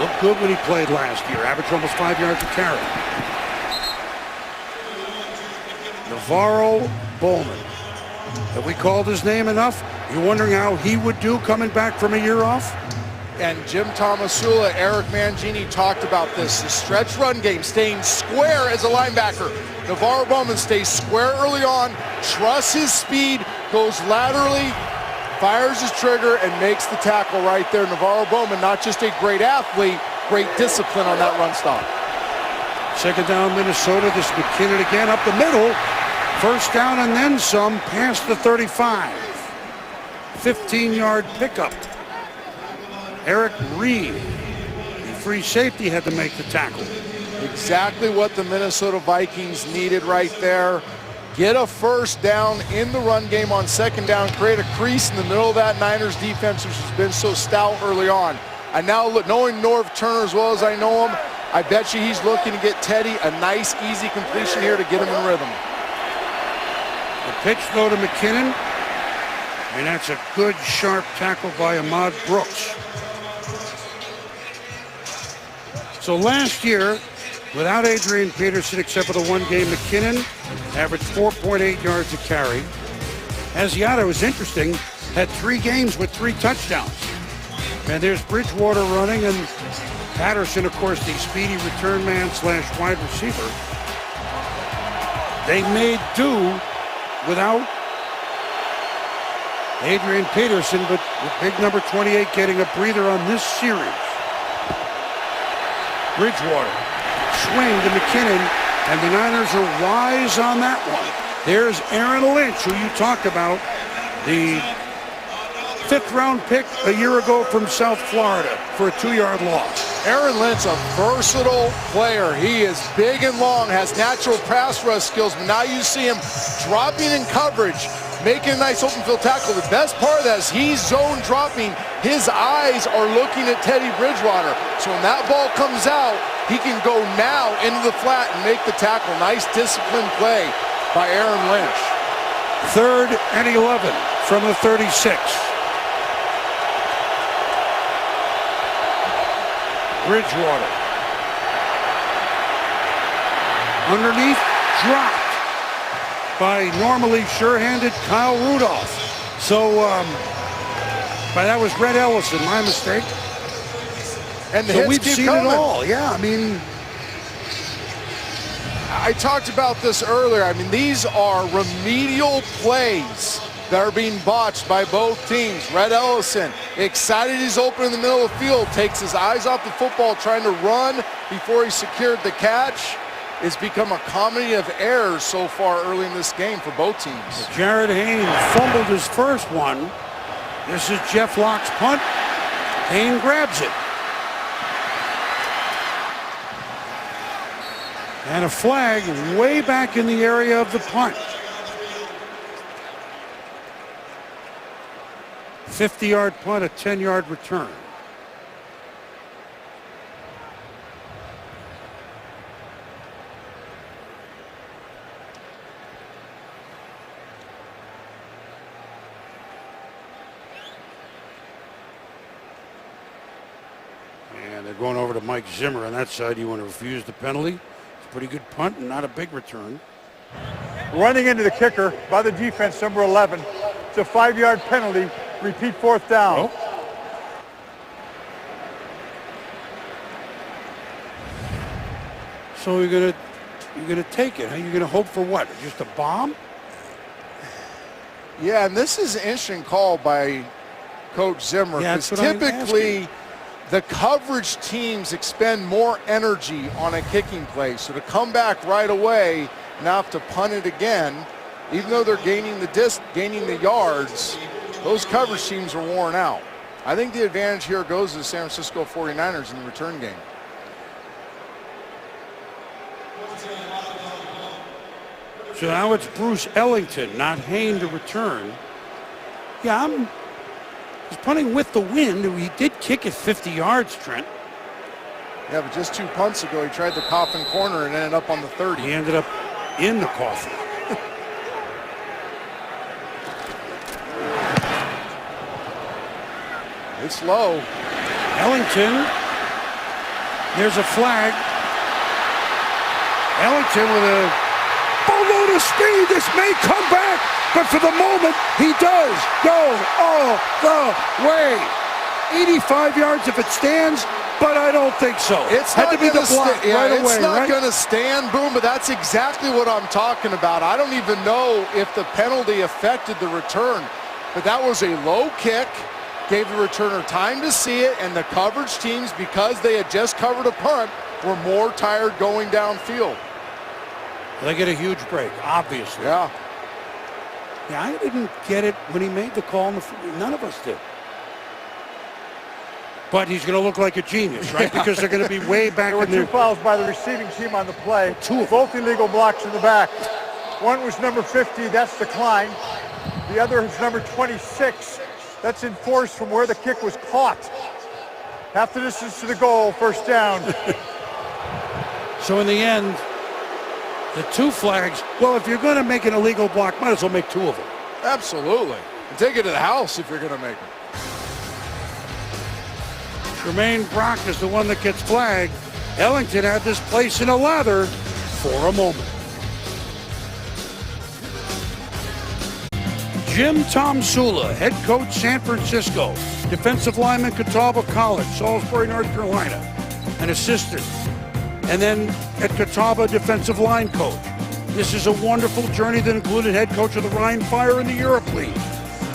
Looked good when he played last year, averaged almost 5 yards a carry. Navarro Bowman. Have we called his name enough? You're wondering how he would do coming back from a year off? And Jim Tomasula, Eric Mangini talked about this. The stretch run game, staying square as a linebacker. Navarro Bowman stays square early on, trusts his speed, goes laterally, fires his trigger, and makes the tackle right there. Navarro Bowman, not just a great athlete, great discipline on that run stop. Second down, Minnesota. This McKinnon again up the middle. First down and then some past the 35. 15-yard pickup. Eric Reed, the free safety, had to make the tackle. Exactly what the Minnesota Vikings needed right there. Get a first down in the run game on second down, create a crease in the middle of that Niners defense, which has been so stout early on. I now look, knowing Norv Turner as well as I know him, I bet you he's looking to get Teddy a nice, easy completion here to get him in rhythm. The pitch, though, to McKinnon. And that's a good, sharp tackle by Ahmad Brooks. So last year, without Adrian Peterson, except for the one game, McKinnon averaged 4.8 yards a carry. Asiata was interesting, had 3 games with 3 touchdowns. And there's Bridgewater running, and Patterson, of course, the speedy return man / wide receiver. They made do without Adrian Peterson, but with big number 28 getting a breather on this series. Bridgewater, swing to McKinnon, and the Niners are wise on that one. There's Aaron Lynch, who you talked about, the 5th-round pick a year ago from South Florida for a 2-yard loss. Aaron Lynch, a versatile player. He is big and long, has natural pass rush skills, but now you see him dropping in coverage, making a nice open field tackle. The best part of that is he's zone dropping. His eyes are looking at Teddy Bridgewater. So when that ball comes out, he can go now into the flat and make the tackle. Nice disciplined play by Aaron Lynch. 3rd and 11 from the 36. Bridgewater. Underneath, dropped by normally sure-handed Kyle Rudolph. So, but that was Red Ellison, my mistake. And the so hits we've keep seen coming. it all. Yeah, I mean, I talked about this earlier. I mean, these are remedial plays that are being botched by both teams. Red Ellison, excited he's open in the middle of the field, takes his eyes off the football, trying to run before he secured the catch. It's become a comedy of errors so far early in this game for both teams. Jared Haynes fumbled his first one. This is Jeff Locke's punt. Haynes grabs it. And a flag way back in the area of the punt. 50-yard punt, a 10-yard return. And they're going over to Mike Zimmer on that side. You want to refuse the penalty? It's a pretty good punt and not a big return. Running into the kicker by the defense, number 11. It's a 5-yard penalty. Repeat 4th down. Oh. So you're gonna take it. Huh? You're gonna hope for what? Just a bomb? Yeah, and this is an interesting call by Coach Zimmer, Yeah, because that's what I'm typically asking. the coverage teams expend more energy on a kicking play. So to come back right away, now have to punt it again, even though they're gaining the yards, those coverage teams are worn out. I think the advantage here goes to the San Francisco 49ers in the return game. So now it's Bruce Ellington, not Hayne, to return. Yeah, he's punting with the wind. He did kick it 50 yards, Trent. Yeah, but just 2 punts ago, he tried the coffin corner and ended up on the 30. He ended up in the coffin. It's low. Ellington, there's a flag. Ellington with a boatload of speed. This may come back, but for the moment, he does go all the way. 85 yards if it stands, but I don't think so. It's had not to be the block right away, It's not right? going to stand, Boom, but that's exactly what I'm talking about. I don't even know if the penalty affected the return, but that was a low kick. Gave the returner time to see it, and the coverage teams, because they had just covered a punt, were more tired going downfield. They get a huge break, obviously. Yeah. Yeah, I didn't get it when he made the call. None of us did. But he's going to look like a genius, right? Because they're going to be way back There were in there. 2 fouls by the receiving team on the play. 2 of them. Both illegal blocks in the back. One was number 50, that's declined. The other is number 26. That's enforced from where the kick was caught. Half the distance to the goal, 1st down. So in the end, the 2 flags, well, if you're going to make an illegal block, might as well make 2 of them. Absolutely. And take it to the house if you're going to make them. Tremaine Brock is the one that gets flagged. Ellington had this place in a lather for a moment. Jim Tomsula, head coach, San Francisco. Defensive lineman, Catawba College, Salisbury, North Carolina. An assistant. And then at Catawba, defensive line coach. This is a wonderful journey that included head coach of the Rhine Fire in the Europe League.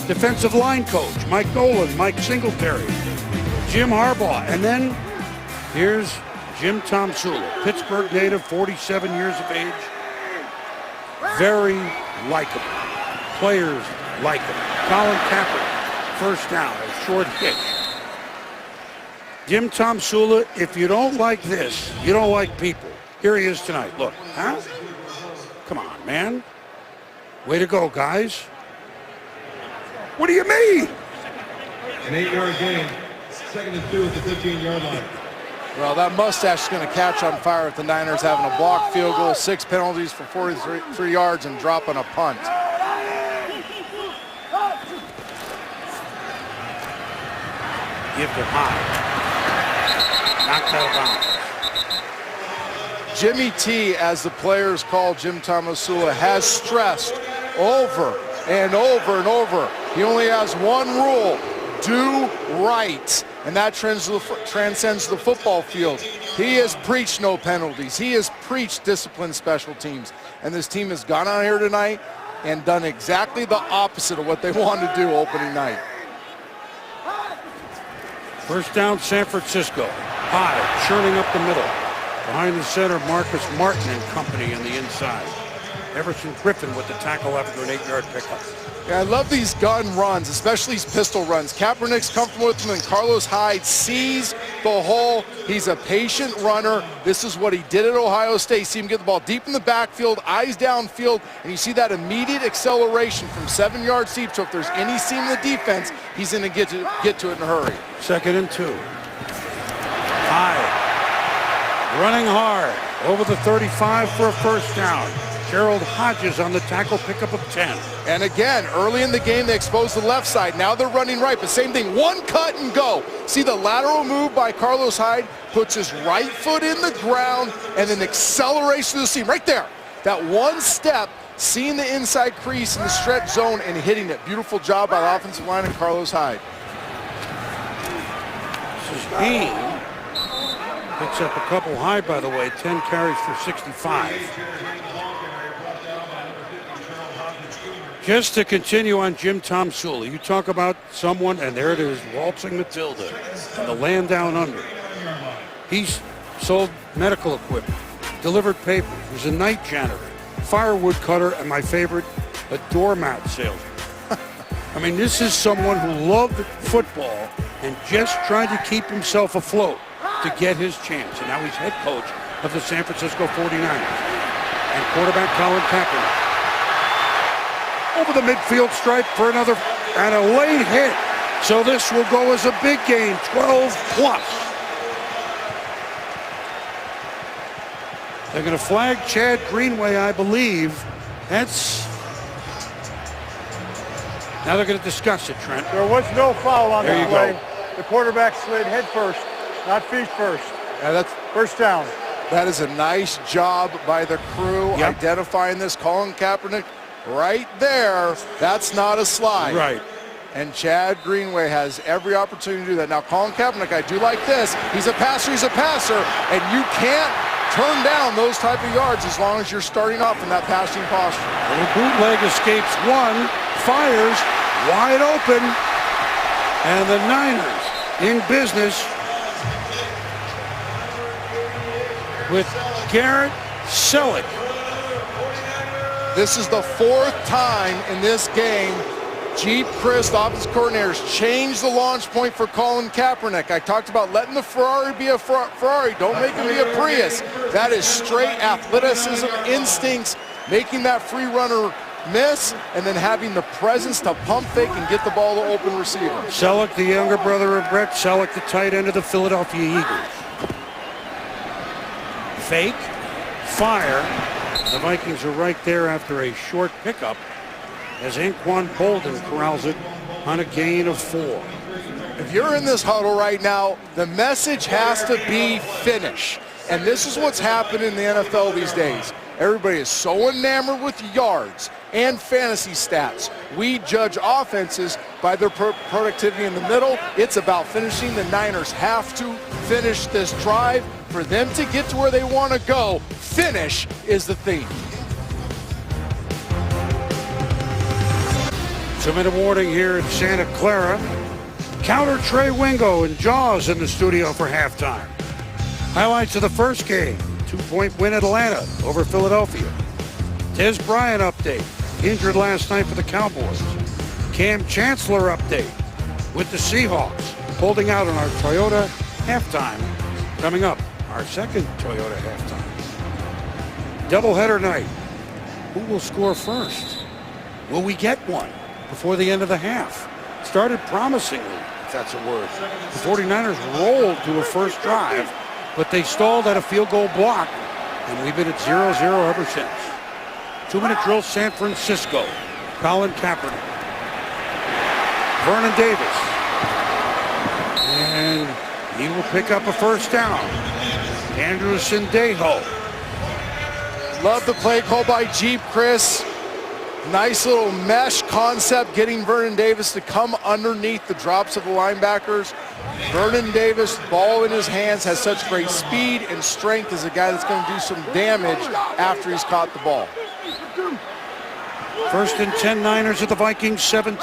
Defensive line coach, Mike Nolan, Mike Singletary, Jim Harbaugh. And then here's Jim Tomsula, Pittsburgh native, 47 years of age. Very likable. Players like him. Colin Kaepernick, first down, a short hitch. Jim Tomsula, if you don't like this, you don't like people. Here he is tonight. Look, huh? Come on, man. Way to go, guys. What do you mean? An 8-yard gain. 2nd and 2 at the 15-yard line. Well, that mustache is going to catch on fire with the Niners having a blocked field goal, 6 penalties for 43 yards, and dropping a punt. Give to high. Knocked out of bounds. Jimmy T, as the players call Jim Tomsula, has stressed over and over and over. He only has one rule: do right. And that transcends the football field. He has preached no penalties. He has preached disciplined special teams. And this team has gone out here tonight and done exactly the opposite of what they wanted to do opening night. First down, San Francisco. High, churning up the middle. Behind the center, Marcus Martin and company on the inside. Everson Griffin with the tackle after an 8-yard pickup. Yeah, I love these gun runs, especially these pistol runs. Kaepernick's comfortable with them, and Carlos Hyde sees the hole. He's a patient runner. This is what he did at Ohio State. See him get the ball deep in the backfield, eyes downfield, and you see that immediate acceleration from 7 yards deep. So if there's any seam in the defense, he's going to get to it in a hurry. 2nd and 2. Hyde running hard over the 35 for a first down. Gerald Hodges on the tackle, pickup of 10. And again, early in the game, they exposed the left side. Now they're running right, but same thing, one cut and go. See the lateral move by Carlos Hyde, puts his right foot in the ground, and then accelerates to the seam right there. That one step, seeing the inside crease in the stretch zone and hitting it. Beautiful job by the offensive line and Carlos Hyde. This is Bean. Picks up a couple. Hyde, by the way, 10 carries for 65. Just to continue on Jim Tomsula, you talk about someone, and there it is, waltzing Matilda, and the land down under. He's sold medical equipment, delivered papers, was a night janitor, firewood cutter, and my favorite, a doormat salesman. I mean, this is someone who loved football and just tried to keep himself afloat to get his chance. And now he's head coach of the San Francisco 49ers. And quarterback Colin Kaepernick. Over the midfield stripe for another, and a late hit. So this will go as a big game, 12 plus. They're going to flag Chad Greenway, I believe. Now they're going to discuss it, Trent. There was no foul on There that you play. go. The quarterback slid head first, not feet first. Yeah, that's First down. That is a nice job by the crew Yep. identifying this. Colin Kaepernick right there. That's not a slide. Right. And Chad Greenway has every opportunity to do that. Now, Colin Kaepernick, I do like this. He's a passer, and you can't turn down those type of yards as long as you're starting off in that passing posture. Little bootleg escapes one, fires, wide open, and the Niners in business with Garrett Selleck. This is the fourth time in this game Jeep Chris, the offensive coordinator, has changed the launch point for Colin Kaepernick. I talked about letting the Ferrari be a Ferrari. Don't make him be a Prius. That is straight athleticism, instincts, making that free runner miss, and then having the presence to pump fake and get the ball to open receiver. Selleck, the younger brother of Brett Selleck, the tight end of the Philadelphia Eagles. Fake, fire. The Vikings are right there after a short pickup. as Anquan Bolden corrals it on a gain of 4. If you're in this huddle right now, the message has to be finish. And this is what's happened in the NFL these days. Everybody is so enamored with yards and fantasy stats. We judge offenses by their productivity in the middle. It's about finishing. The Niners have to finish this drive for them to get to where they want to go. Finish is the theme. 2-minute warning here in Santa Clara. Counter Trey Wingo and Jaws in the studio for halftime. Highlights of the first game. 2-point win Atlanta over Philadelphia. Des Bryant update. Injured last night for the Cowboys. Cam Chancellor update with the Seahawks. Holding out on our Toyota halftime. Coming up, our second Toyota halftime. Doubleheader night. Who will score first? Will we get one before the end of the half? Started promisingly, if that's a word. The 49ers rolled to a first drive, but they stalled at a field goal block, and we've been at 0-0 ever since. 2-minute drill, San Francisco. Colin Kaepernick. Vernon Davis. And he will pick up a first down. Andrew Sendejo. Love the play call by Jeep Chris. Nice little mesh concept, getting Vernon Davis to come underneath the drops of the linebackers. Vernon Davis, ball in his hands, has such great speed and strength as a guy that's going to do some damage after he's caught the ball. First and 10, Niners at the Vikings 17.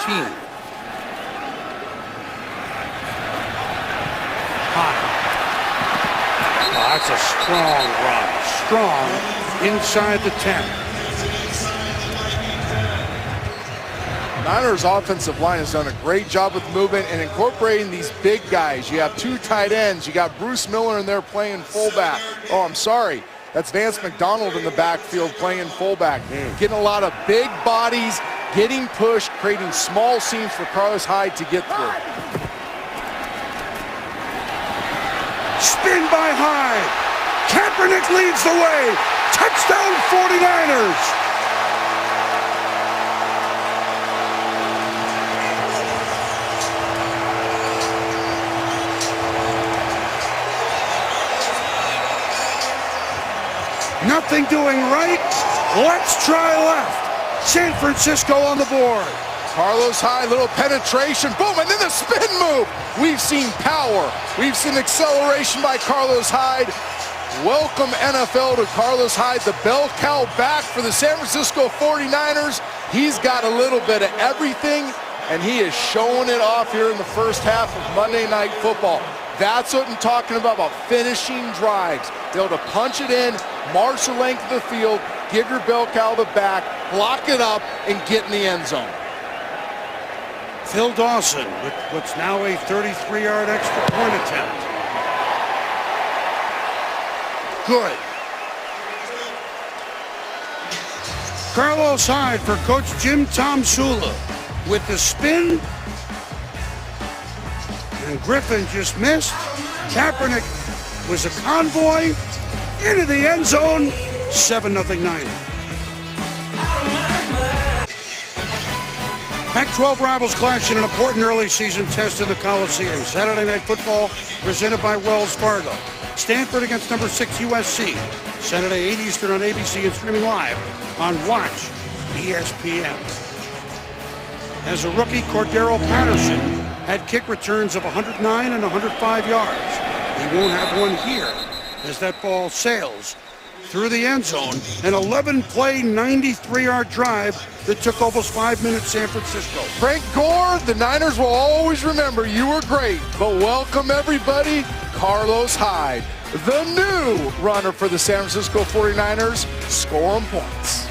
That's a strong run. Strong inside the 10. Niners offensive line has done a great job with movement and incorporating these big guys. You have 2 tight ends. You got Bruce Miller in there playing fullback. Oh, I'm sorry. That's Vance McDonald in the backfield playing fullback. Getting a lot of big bodies, getting pushed, creating small seams for Carlos Hyde to get through. Spin by Hyde. Kaepernick leads the way. Touchdown 49ers. Nothing doing right. Let's try left. San Francisco on the board. Carlos Hyde, little penetration, boom, and then the spin move. We've seen power. We've seen acceleration by Carlos Hyde. Welcome NFL to Carlos Hyde, the bell cow back for the San Francisco 49ers. He's got a little bit of everything, and he is showing it off here in the first half of Monday Night Football. That's what I'm talking about finishing drives. Be able to punch it in, march the length of the field, give your bell cow the back, block it up, and get in the end zone. Phil Dawson with what's now a 33-yard extra point attempt. Good. Carlos Hyde for Coach Jim Tomsula with the spin. And Griffin just missed. Kaepernick was a convoy into the end zone. 7-0 Niners. Pac-12 rivals clash in an important early season test in the Coliseum. Saturday Night Football presented by Wells Fargo. Stanford against number 6 USC. Saturday 8 Eastern on ABC and streaming live on Watch ESPN. As a rookie, Cordero Patterson had kick returns of 109 and 105 yards. He won't have one here as that ball sails through the end zone. An 11-play, 93-yard drive that took almost 5 minutes San Francisco. Frank Gore, the Niners will always remember you were great, but welcome everybody, Carlos Hyde, the new runner for the San Francisco 49ers, scoring points.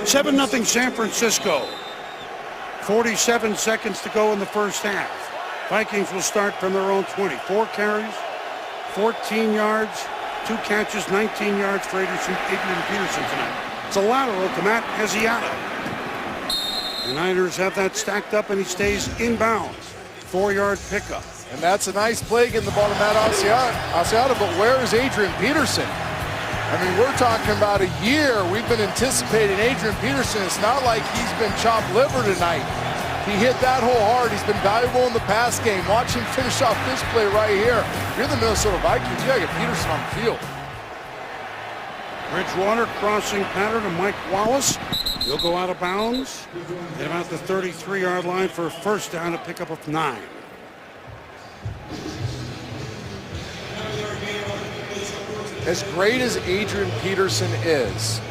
Seven 0 San Francisco. 47 seconds to go in the first half. Vikings will start from their own 20. 4 carries, 14 yards, 2 catches, 19 yards for Adrian Peterson tonight. It's a lateral to Matt Asiata. The Niners have that stacked up and he stays inbounds. 4-yard pickup. And that's a nice play getting the ball to Matt Asiata, but where is Adrian Peterson? I mean, we're talking about a year. We've been anticipating Adrian Peterson. It's not like he's been chopped liver tonight. He hit that hole hard. He's been valuable in the pass game. Watch him finish off this play right here. If you're the Minnesota Vikings, you gotta get Peterson on the field. Bridgewater crossing pattern to Mike Wallace. He'll go out of bounds at about the 33-yard line for a first down, a pickup of 9. As great as Adrian Peterson is,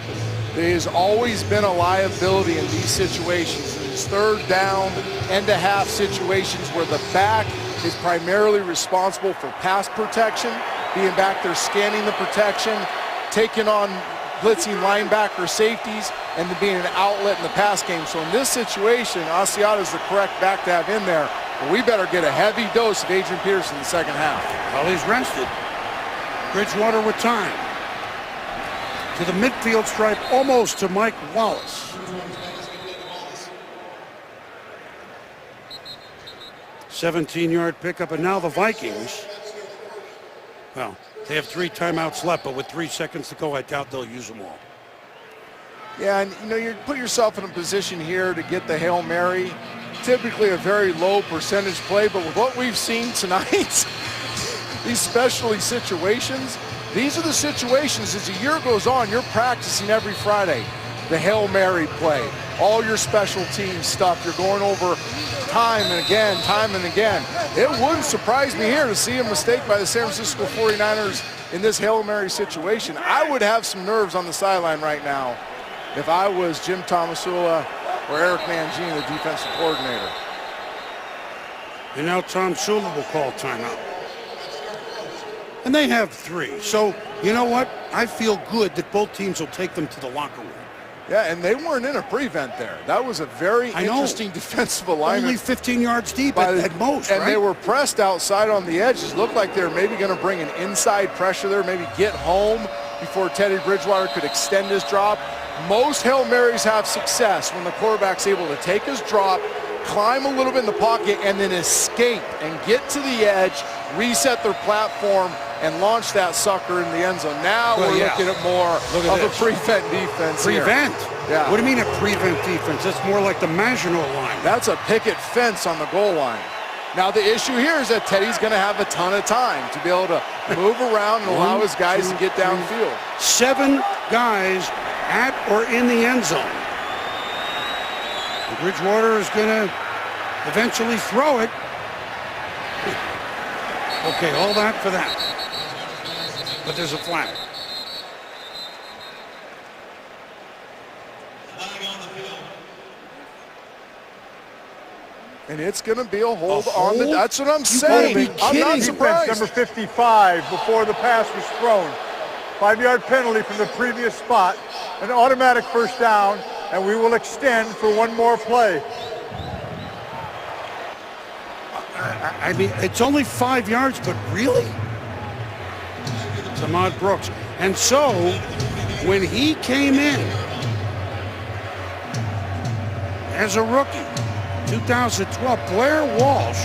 there has always been a liability in these situations, in these third down, end-of-half situations where the back is primarily responsible for pass protection, being back there scanning the protection, taking on blitzing linebacker safeties, and being an outlet in the pass game. So in this situation, Asiata is the correct back to have in there, but we better get a heavy dose of Adrian Peterson in the second half. Well, he's rested. Bridgewater with time. To the midfield stripe, almost to Mike Wallace. 17-yard pickup, and now the Vikings, well, they have 3 timeouts left, but with 3 seconds to go, I doubt they'll use them all. Yeah, and you know, you put yourself in a position here to get the Hail Mary. Typically a very low percentage play, but with what we've seen tonight, these specialty situations, these are the situations as the year goes on, you're practicing every Friday. The Hail Mary play, all your special team stuff, you're going over time and again. It wouldn't surprise me here to see a mistake by the San Francisco 49ers in this Hail Mary situation. I would have some nerves on the sideline right now if I was Jim Tomasula or Eric Mangini, the defensive coordinator. And now Tom Sula will call timeout. And they have 3. So, you know what? I feel good that both teams will take them to the locker room. Yeah, and they weren't in a prevent there. That was a very interesting defensive alignment. Only 15 yards deep at most, and right? they were pressed outside on the edges. Looked like they were maybe going to bring an inside pressure there, maybe get home before Teddy Bridgewater could extend his drop. Most Hail Marys have success when the quarterback's able to take his drop, climb a little bit in the pocket, and then escape and get to the edge, reset their platform, and launch that sucker in the end zone. Now we're looking at more of a prevent defense. Prevent? Yeah. What do you mean a prevent defense? That's more like the Maginot line. That's a picket fence on the goal line. Now the issue here is that Teddy's going to have a ton of time to be able to move around and allow his guys to get downfield. 7 guys at or in the end zone. Bridgewater is going to eventually throw it. Okay, all that for that. But there's a flag. And it's going to be a hold on the. That's what I'm saying. I'm not surprised. Number 55 before the pass was thrown. 5-yard penalty from the previous spot. An automatic first down, and we will extend for one more play. I mean, it's only 5 yards, but really? Ahmad Brooks. And so, when he came in as a rookie, 2012, Blair Walsh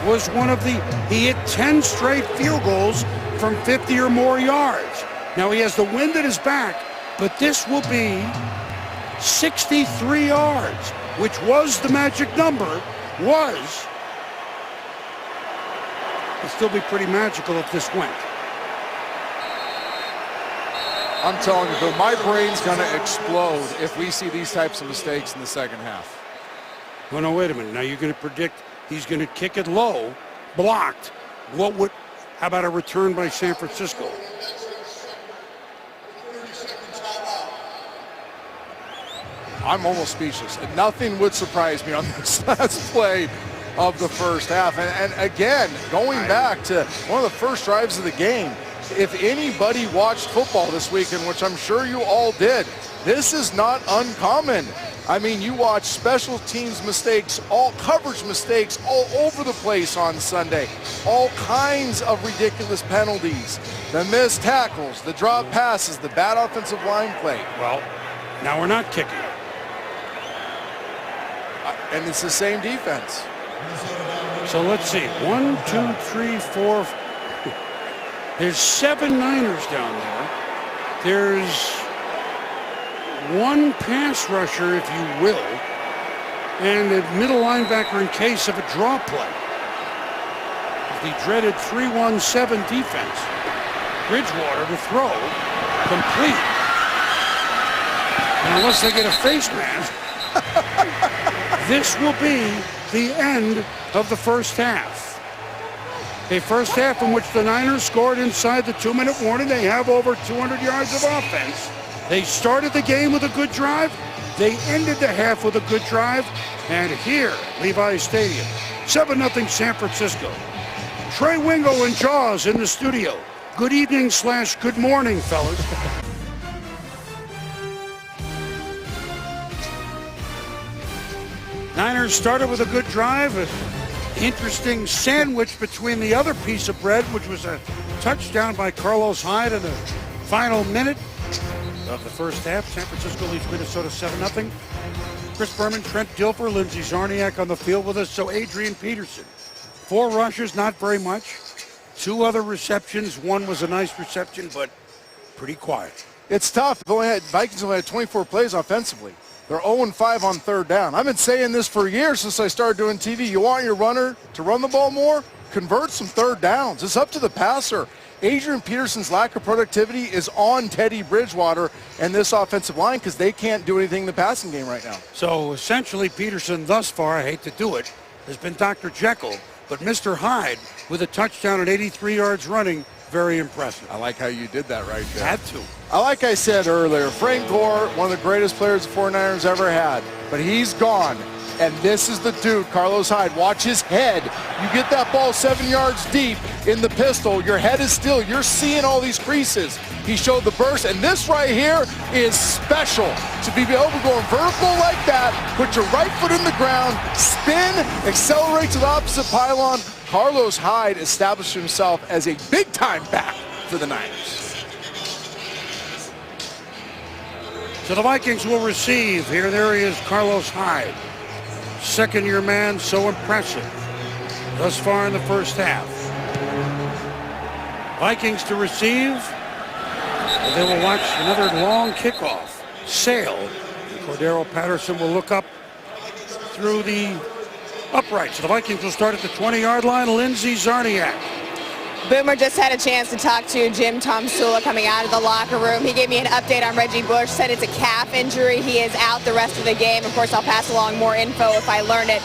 was one of the, he hit 10 straight field goals from 50 or more yards. Now he has the wind at his back, but this will be 63 yards, which was the magic number, it'd still be pretty magical if this went. I'm telling you, my brain's going to explode if we see these types of mistakes in the second half. Oh, no, wait a minute. Now you're going to predict he's going to kick it low, blocked. How about a return by San Francisco? I'm almost speechless. Nothing would surprise me on this last play of the first half. And again, going back to one of the first drives of the game, if anybody watched football this weekend, which I'm sure you all did, this is not uncommon. I mean, you watch special teams mistakes, all coverage mistakes all over the place on Sunday. All kinds of ridiculous penalties. The missed tackles, the drop passes, the bad offensive line play. Well, now we're not kicking. And it's the same defense. So let's see. 1, 2, 3, 4. There's 7 Niners down there. There's 1 pass rusher, if you will, and a middle linebacker in case of a draw play. The dreaded 3-1-7 defense. Bridgewater to throw, complete. And unless they get a face mask, this will be the end of the first half. A first half in which the Niners scored inside the 2-minute warning. They have over 200 yards of offense. They started the game with a good drive. They ended the half with a good drive. And here, Levi's Stadium, 7-0 San Francisco. Trey Wingo and Jaws in the studio. Good evening / good morning, fellas. Niners started with a good drive. An interesting sandwich between the other piece of bread, which was a touchdown by Carlos Hyde in the final minute of the first half. San Francisco leads Minnesota 7-0. Chris Berman, Trent Dilfer, Lindsey Zarniak on the field with us. So Adrian Peterson. 4 rushes, not very much. 2 other receptions. 1 was a nice reception, but pretty quiet. It's tough. Vikings only had 24 plays offensively. They're 0-5 on third down. I've been saying this for years since I started doing TV. You want your runner to run the ball more? Convert some third downs. It's up to the passer. Adrian Peterson's lack of productivity is on Teddy Bridgewater and this offensive line because they can't do anything in the passing game right now. So essentially Peterson thus far, I hate to do it, has been Dr. Jekyll, but Mr. Hyde with a touchdown at 83 yards running, very impressive. I like how you did that right there. Had to. Like I said earlier, Frank Gore, one of the greatest players the 49ers ever had, but he's gone. And this is the dude, Carlos Hyde. Watch his head. You get that ball 7 yards deep in the pistol. Your head is still. You're seeing all these creases. He showed the burst, and this right here is special. To be able to go vertical like that, put your right foot in the ground, spin, accelerate to the opposite pylon. Carlos Hyde established himself as a big-time back for the Niners. So the Vikings will receive. There he is, Carlos Hyde. Second-year man, so impressive thus far in the first half. Vikings to receive. They will watch another long kickoff. Sail. Cordero Patterson will look up through the uprights. So the Vikings will start at the 20-yard line. Lindsey Zarniak. Boomer just had a chance to talk to Jim Tomsula coming out of the locker room. He gave me an update on Reggie Bush, said it's a calf injury. He is out the rest of the game. Of course, I'll pass along more info if I learn it.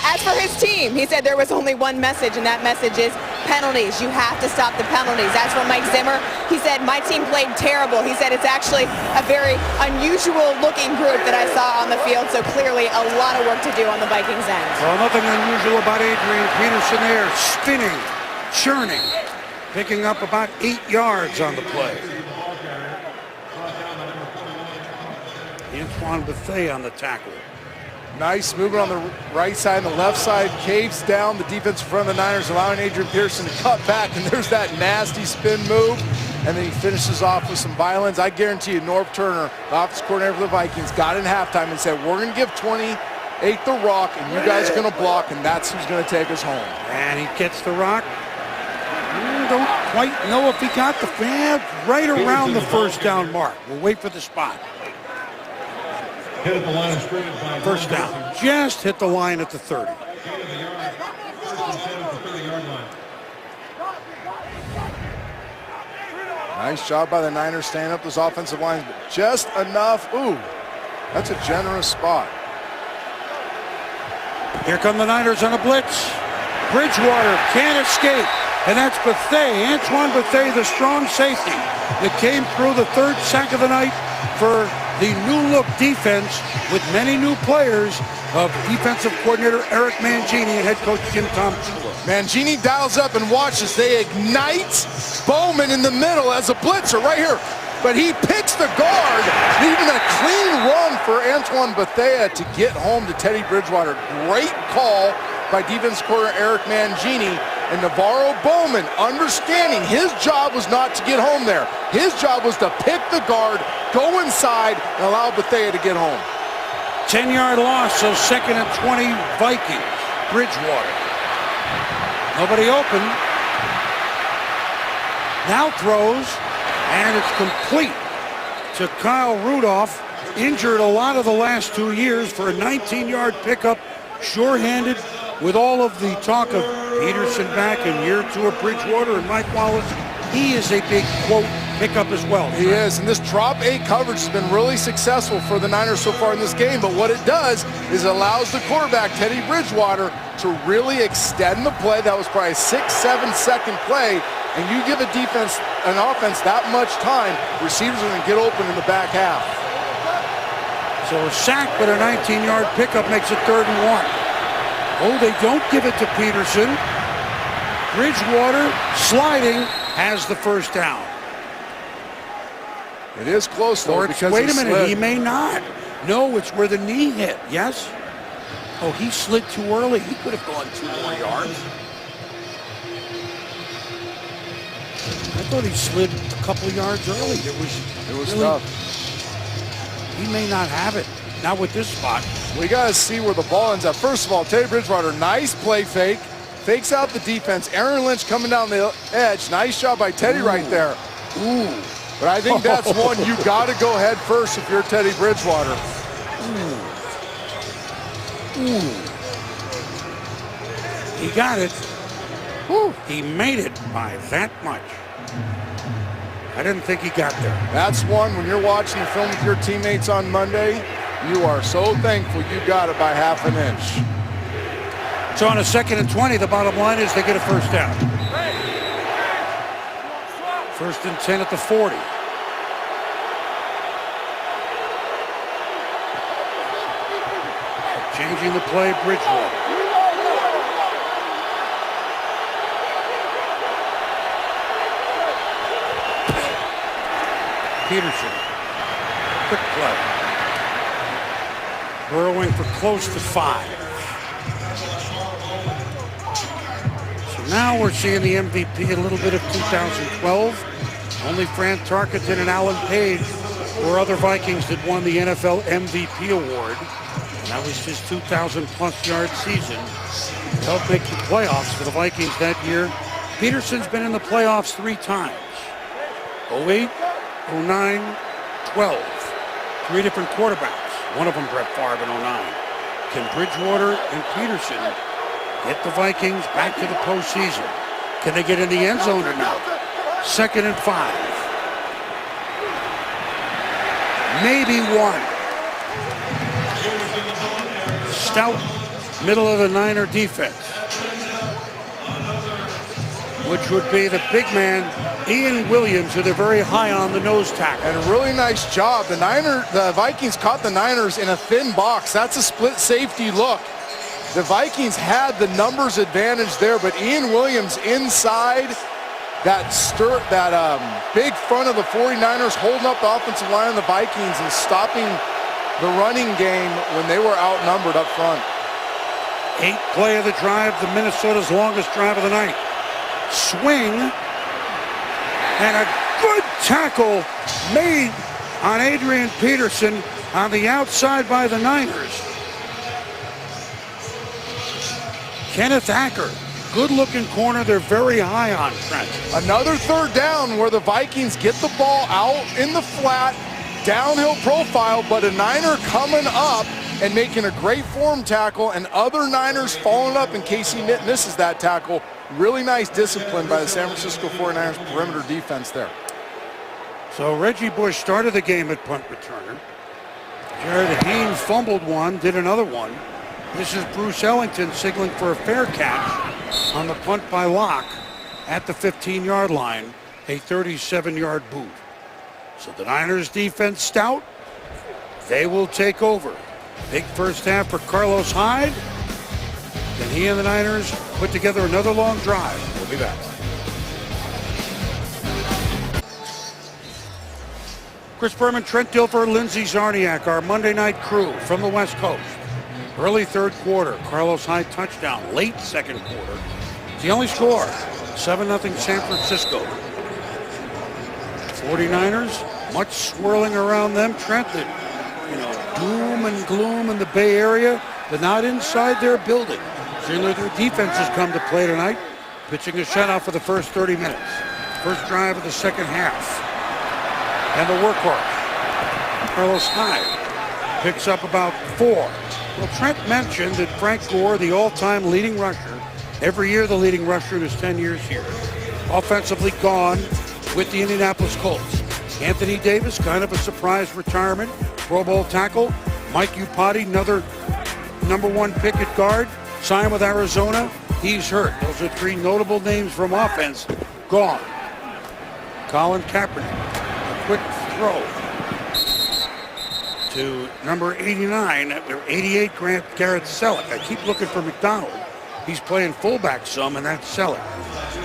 As for his team, he said there was only one message, and that message is penalties. You have to stop the penalties. As for Mike Zimmer, he said, my team played terrible. He said it's actually a very unusual-looking group that I saw on the field, so clearly a lot of work to do on the Vikings end. Well, nothing unusual about Adrian Peterson there, spinning, churning, picking up about 8 yards on the play. Antoine Bethea on the tackle. Nice movement on the right side and the left side. Caves down the defense in front of the Niners, allowing Adrian Peterson to cut back, and there's that nasty spin move. And then he finishes off with some violence. I guarantee you, Norv Turner, the offensive coordinator for the Vikings, got in halftime and said, we're going to give 28 the rock, and you guys are going to block, and that's who's going to take us home. And he gets the rock. Don't quite know if he got the right around the first down mark. We'll wait for the spot. Hit at the line of scrimmage by First down. Just hit the line at the 30. Nice job by the Niners staying up those offensive lines, but just enough. Ooh, that's a generous spot. Here come the Niners on a blitz. Bridgewater can't escape. And that's Bethea, Antoine Bethea, the strong safety that came through the third sack of the night for the new-look defense with many new players of defensive coordinator Eric Mangini and head coach Jim Tomsula. Mangini dials up and watches. They ignite Bowman in the middle as a blitzer right here. But he picks the guard, leaving a clean run for Antoine Bethea to get home to Teddy Bridgewater. Great call by defensive coordinator Eric Mangini. And Navarro Bowman, understanding his job was not to get home there. His job was to pick the guard, go inside, and allow Bethea to get home. 10-yard loss, so second and 20 Vikings. Bridgewater. Nobody open. Now throws, and it's complete to Kyle Rudolph. Injured a lot of the last 2 years for a 19-yard pickup, sure-handed with all of the talk of Peterson back in year 2 of Bridgewater and Mike Wallace. He is a big, quote, pickup as well. He is, and this drop 8 coverage has been really successful for the Niners so far in this game, but what it does is it allows the quarterback, Teddy Bridgewater, to really extend the play. That was probably a 6-7 second play, and you give a defense, an offense that much time, receivers are going to get open in the back half. So a sack, but a 19-yard pickup makes it 3rd and 1. Oh, they don't give it to Peterson. Bridgewater sliding has the first down. It is close, though, because wait a minute, slid. he may not. No, it's where the knee hit, yes? Oh, he slid too early. He could have gone 2 more yards. I thought he slid a couple yards early. It was really tough. He may not have it. Not with this spot. We got to see where the ball ends up. First of all, Teddy Bridgewater, nice play fake. Fakes out the defense. Aaron Lynch coming down the edge. Nice job by Teddy right there. Ooh. But I think that's one you got to go head first if you're Teddy Bridgewater. Ooh. He got it. Woo. He made it by that much. I didn't think he got there. That's one, when you're watching the film with your teammates on Monday, you are so thankful you got it by half an inch. So on a 2nd and 20, the bottom line is they get a first down. 1st and 10 at the 40. Changing the play, Bridgewater. Peterson. Quick play. Burrowing for close to 5. So now we're seeing the MVP a little bit of 2012. Only Fran Tarkenton and Alan Page were other Vikings that won the NFL MVP award. And that was his 2,000-plus yard season. It helped make the playoffs for the Vikings that year. Peterson's been in the playoffs 3 times. 08, 09, 12. 3 different quarterbacks. One of them Brett Favre in 09. Can Bridgewater and Peterson get the Vikings back to the postseason? Can they get in the end zone or not? 2nd and 5. Maybe 1. Stout middle of the Niner defense, which would be the big man, Ian Williams, who they're very high on, the nose tackle. And a really nice job. The Vikings caught the Niners in a thin box. That's a split safety look. The Vikings had the numbers advantage there, but Ian Williams inside that big front of the 49ers, holding up the offensive line of the Vikings and stopping the running game when they were outnumbered up front. 8th play of the drive, the Minnesota's longest drive of the night. Swing, and a good tackle made on Adrian Peterson on the outside by the Niners. Kenneth Acker, good-looking corner. They're very high on Trent. Another 3rd down where the Vikings get the ball out in the flat, downhill profile, but a Niner coming up and making a great form tackle, and other Niners following up in case he misses that tackle. Really nice discipline by the San Francisco 49ers perimeter defense there. So Reggie Bush started the game at punt returner. Jared Haynes fumbled one, did another one. This is Bruce Ellington signaling for a fair catch on the punt by Locke at the 15-yard line, a 37-yard boot. So the Niners defense stout. They will take over. Big first half for Carlos Hyde. Then he and the Niners put together another long drive. We'll be back. Chris Berman, Trent Dilfer, Lindsey Zarniak, our Monday night crew from the West Coast. Early 3rd quarter, Carlos Hyde touchdown. Late 2nd quarter, it's the only score. 7-0 San Francisco. 49ers, much swirling around them. Trent, doom and gloom in the Bay Area. They're not inside their building. Certainly their defense has come to play tonight. pitching a shutout for the first 30 minutes. First drive of the second half. And the workhorse, Carlos Hyde, picks up about 4. Well, Trent mentioned that Frank Gore, the all-time leading rusher, every year the leading rusher in his 10 years here, offensively gone with the Indianapolis Colts. Anthony Davis, kind of a surprise retirement. Pro Bowl tackle. Mike Upati, another #1 pick at guard, signed with Arizona. He's hurt. Those are 3 notable names from offense gone. Colin Kaepernick, a quick throw to number 89, or 88, Garrett Selleck. I keep looking for McDonald. He's playing fullback some, and that's Selleck.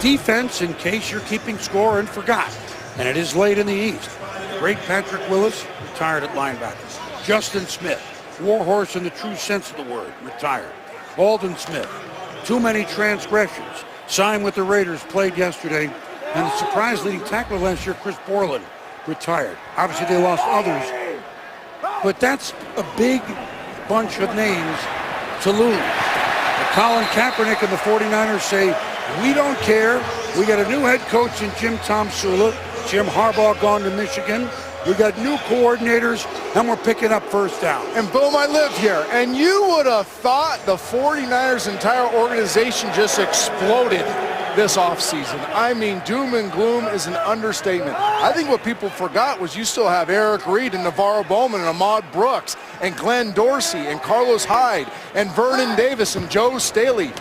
Defense, in case you're keeping score and forgot, and it is late in the East. Great Patrick Willis, retired at linebacker. Justin Smith, warhorse in the true sense of the word, retired. Alden Smith, too many transgressions, signed with the Raiders, played yesterday. And the surprise leading tackler last year, Chris Borland, retired. Obviously they lost others, but that's a big bunch of names to lose. And Colin Kaepernick and the 49ers say, we don't care. We got a new head coach in Jim Tomsula. Jim Harbaugh gone to Michigan. We got new coordinators, and we're picking up first down. And boom, I live here. And you would have thought the 49ers' entire organization just exploded this offseason. I mean, doom and gloom is an understatement. I think what people forgot was you still have Eric Reed and Navarro Bowman and Ahmad Brooks and Glenn Dorsey and Carlos Hyde and Vernon Davis and Joe Staley.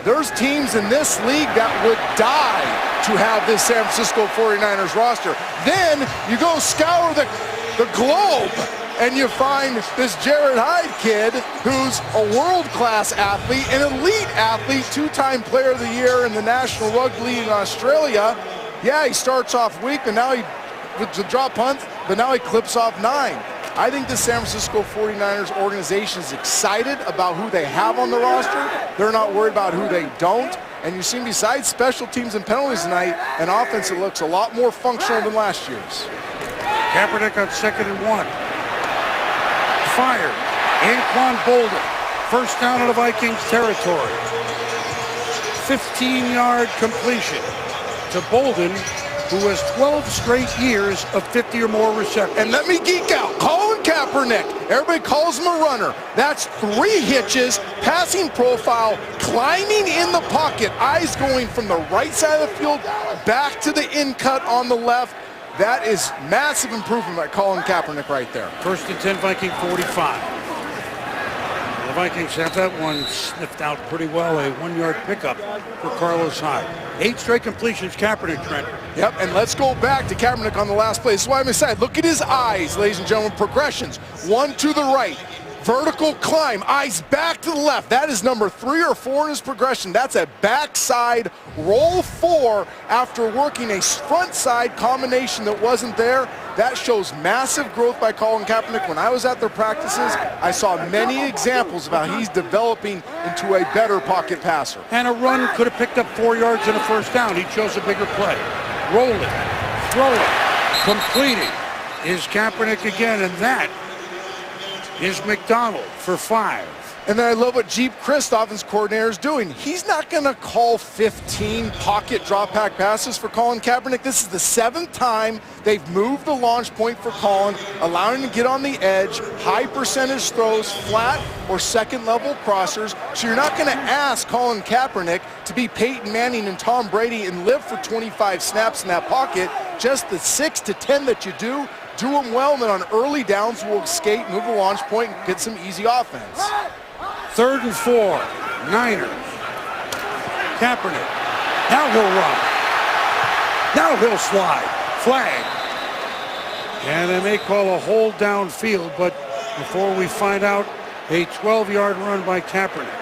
There's teams in this league that would die to have this San Francisco 49ers roster. Then you go scour the globe and you find this Jared Hyde kid who's a world-class athlete, an elite athlete, 2-time player of the year in the National Rugby League in Australia. Yeah, he starts off weak, and now with the drop punt, but now he clips off 9. I think the San Francisco 49ers organization is excited about who they have on the roster. They're not worried about who they don't. And you see, besides special teams and penalties tonight, an offense that looks a lot more functional than last year's. Kaepernick on 2nd and 1. Fired. Anquan Bolden. First down in the Vikings territory. 15-yard completion to Bolden, who has 12 straight years of 50 or more receptions. And let me geek out. Colin Kaepernick. Everybody calls him a runner. That's 3 hitches, passing profile, climbing in the pocket, eyes going from the right side of the field back to the in cut on the left. That is massive improvement by Colin Kaepernick right there. 1st and 10, Viking 45. The Vikings have that one sniffed out pretty well, a 1-yard pickup for Carlos Hyde. 8 straight completions, Kaepernick, Trent. Yep, and let's go back to Kaepernick on the last play. This is why I'm excited. Look at his eyes, ladies and gentlemen. Progressions. 1 to the right. Vertical climb, eyes back to the left. That is number 3 or 4 in his progression. That's a backside roll 4 after working a front side combination that wasn't there. That shows massive growth by Colin Kaepernick. When I was at their practices, I saw many examples of how he's developing into a better pocket passer. And a run could have picked up 4 yards and a first down. He chose a bigger play. Rolling, throwing, completing is Kaepernick again, and that is McDonald for 5. And then I love what Jeep Christoph, his coordinator, is doing. He's not going to call 15 pocket drop back passes for Colin Kaepernick. This is the 7th time they've moved the launch point for Colin, allowing him to get on the edge, high percentage throws, flat or second level crossers. So you're not going to ask Colin Kaepernick to be Peyton Manning and Tom Brady and live for 25 snaps in that pocket. Just the 6 to 10 that you do them well, and then on early downs we'll escape, move the launch point, and get some easy offense. 3rd and 4, Niners. Kaepernick. Now he'll run. Now he'll slide. Flag. And they may call a hold downfield, but before we find out, a 12-yard run by Kaepernick.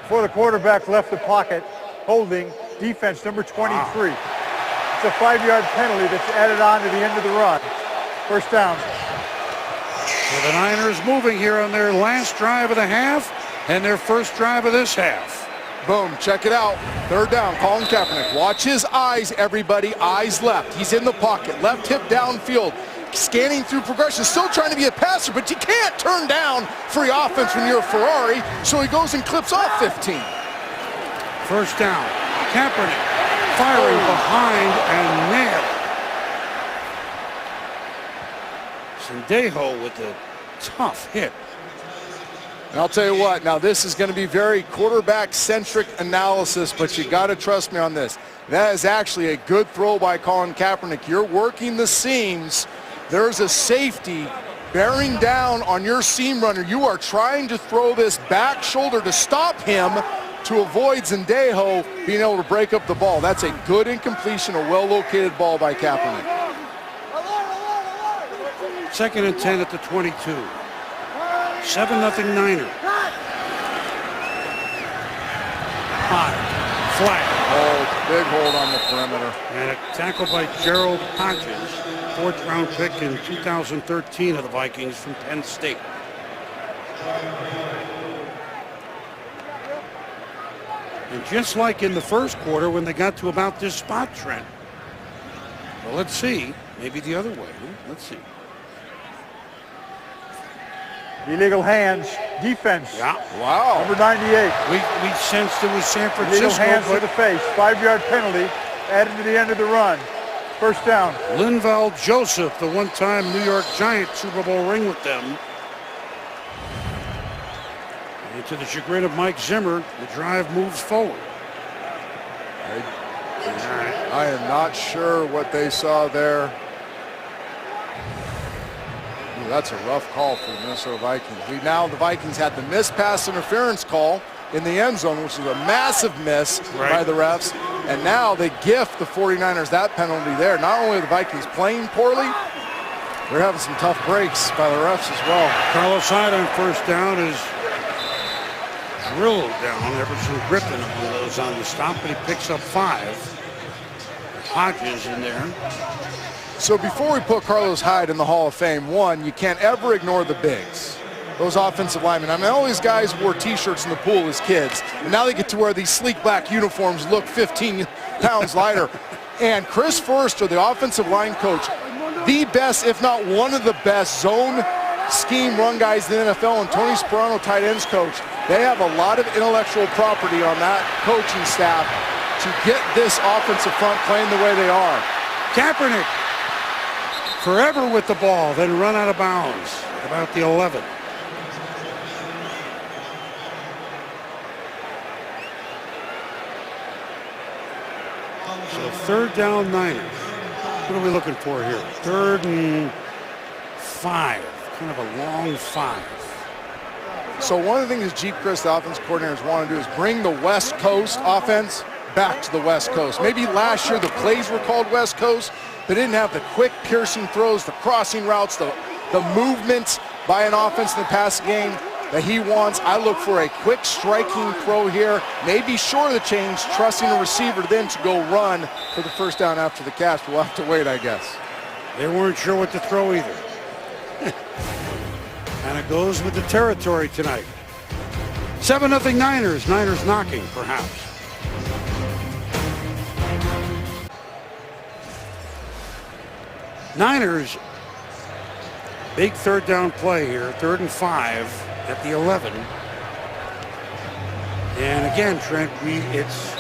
Before the quarterback left the pocket, holding defense number 23. It's a 5-yard penalty that's added on to the end of the run. First down. So the Niners moving here on their last drive of the half and their first drive of this half. Boom, check it out. 3rd down, Colin Kaepernick. Watch his eyes, everybody. Eyes left. He's in the pocket. Left hip downfield. scanning through progression, still trying to be a passer, but you can't turn down free offense when you're a Ferrari, so he goes and clips off 15. First down. Kaepernick firing behind and nailed. Sendejo with a tough hit. And I'll tell you what, now this is going to be very quarterback-centric analysis, but you got to trust me on this. That is actually a good throw by Colin Kaepernick. You're working the seams. There's a safety bearing down on your seam runner. You are trying to throw this back shoulder to stop him to avoid Sendejo being able to break up the ball. That's a good incompletion, a well-located ball by Kaepernick. 2nd and 10 at the 22. 7-0 Niner. High, flat. Oh, big hold on the perimeter. And a tackle by Gerald Hodges, 4th round pick in 2013 of the Vikings from Penn State. And just like in the first quarter when they got to about this spot, Trent. Well, let's see. Maybe the other way. Huh? Let's see. Illegal hands, defense. Yeah. Wow. Number 98. We sensed it was San Illegal Francisco, hands to but the face. 5-yard penalty added to the end of the run. First down. Linval Joseph, the one-time New York Giants Super Bowl ring with them. And to the chagrin of Mike Zimmer, the drive moves forward. I am not sure what they saw there. Ooh, that's a rough call for the Minnesota Vikings. Now the Vikings had the missed pass interference call in the end zone, which was a massive miss by the refs. And now they gift the 49ers that penalty there. Not only are the Vikings playing poorly, they're having some tough breaks by the refs as well. Carlos Hyde on first down is drilled down. Everson Griffin on those on the stop, but he picks up 5. Hodges in there. So before we put Carlos Hyde in the Hall of Fame, one, you can't ever ignore the bigs. Those offensive linemen. I mean, all these guys wore T-shirts in the pool as kids, and now they get to wear these sleek black uniforms, look 15 pounds lighter. And Chris Forrester, the offensive line coach, the best, if not one of the best zone scheme run guys in the NFL, and Tony Sperano, tight ends coach. They have a lot of intellectual property on that coaching staff to get this offensive front playing the way they are. Kaepernick forever with the ball, then run out of bounds at about the 11. So 3rd down Niners. What are we looking for here? 3rd and 5. Kind of a long 5. So one of the things Jeep Chris, the offense coordinators, want to do is bring the West Coast offense back to the West Coast. Maybe last year the plays were called West Coast. They didn't have the quick piercing throws, the crossing routes, the movements by an offense in the passing game that he wants. I look for a quick striking throw here, maybe short of the change, trusting the receiver then to go run for the first down after the catch. We'll have to wait, I guess. They weren't sure what to throw either. And it goes with the territory tonight. 7-0 Niners. Niners knocking, perhaps. Niners, big 3rd down play here. 3rd and 5 at the 11. And again, Trent, it's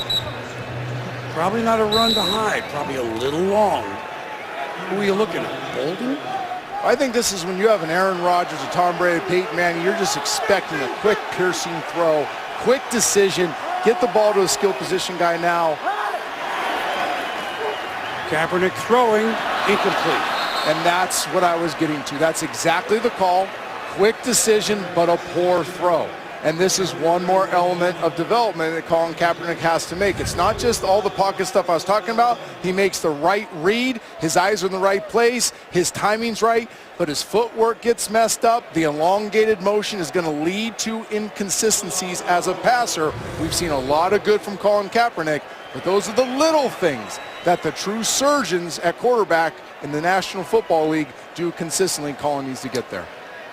probably not a run to Hyde. Probably a little long. Who are you looking at? Bolden? I think this is when you have an Aaron Rodgers, a Tom Brady, Peyton Manning, you're just expecting a quick piercing throw, quick decision, get the ball to a skill position guy now. Kaepernick throwing, incomplete. And that's what I was getting to. That's exactly the call. Quick decision, but a poor throw. And this is one more element of development that Colin Kaepernick has to make. It's not just all the pocket stuff I was talking about. He makes the right read. His eyes are in the right place. His timing's right. But his footwork gets messed up. The elongated motion is going to lead to inconsistencies as a passer. We've seen a lot of good from Colin Kaepernick. But those are the little things that the true surgeons at quarterback in the National Football League do consistently. Colin needs to get there.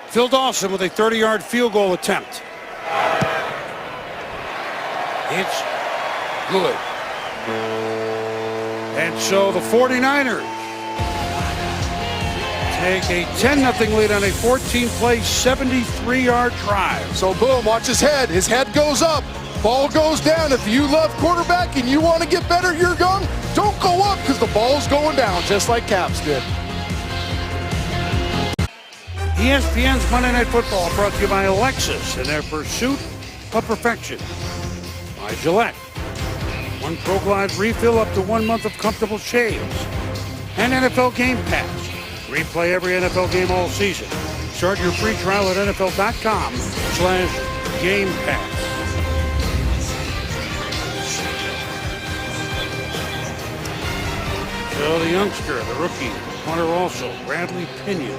Phil Dawson with a 30-yard field goal attempt. It's good. And so the 49ers take a 10-0 lead on a 14-play, 73-yard drive. So boom, watch his head. His head goes up. Ball goes down. If you love quarterback and you want to get better, you're young, don't go up because the ball's going down, just like Caps did. ESPN's Monday Night Football brought to you by Lexus in their pursuit of perfection. By Gillette. One Pro Glide refill up to 1 month of comfortable shaves. And NFL Game Pass. Replay every NFL game all season. Start your free trial at NFL.com/Game Pass. So the youngster, the rookie, punter also, Bradley Pinion.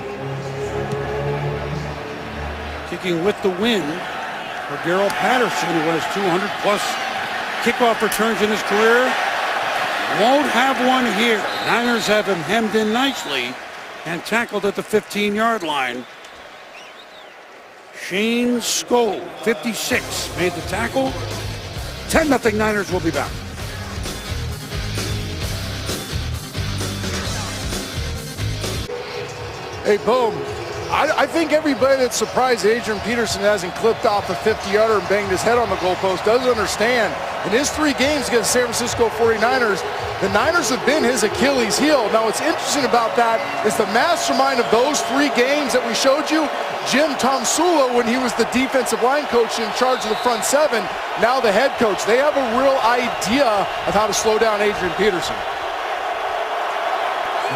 Kicking with the wind for Darrell Patterson, who has 200-plus kickoff returns in his career. Won't have one here. Niners have him hemmed in nicely and tackled at the 15-yard line. Shane Skoll, 56, made the tackle. 10-0 Niners. Will be back. Hey, boom. I think everybody that's surprised Adrian Peterson hasn't clipped off a 50-yarder and banged his head on the goalpost doesn't understand. In his 3 games against San Francisco 49ers, the Niners have been his Achilles heel. Now, what's interesting about that is the mastermind of those 3 games that we showed you, Jim Tomsula, when he was the defensive line coach in charge of the front 7, now the head coach. They have a real idea of how to slow down Adrian Peterson.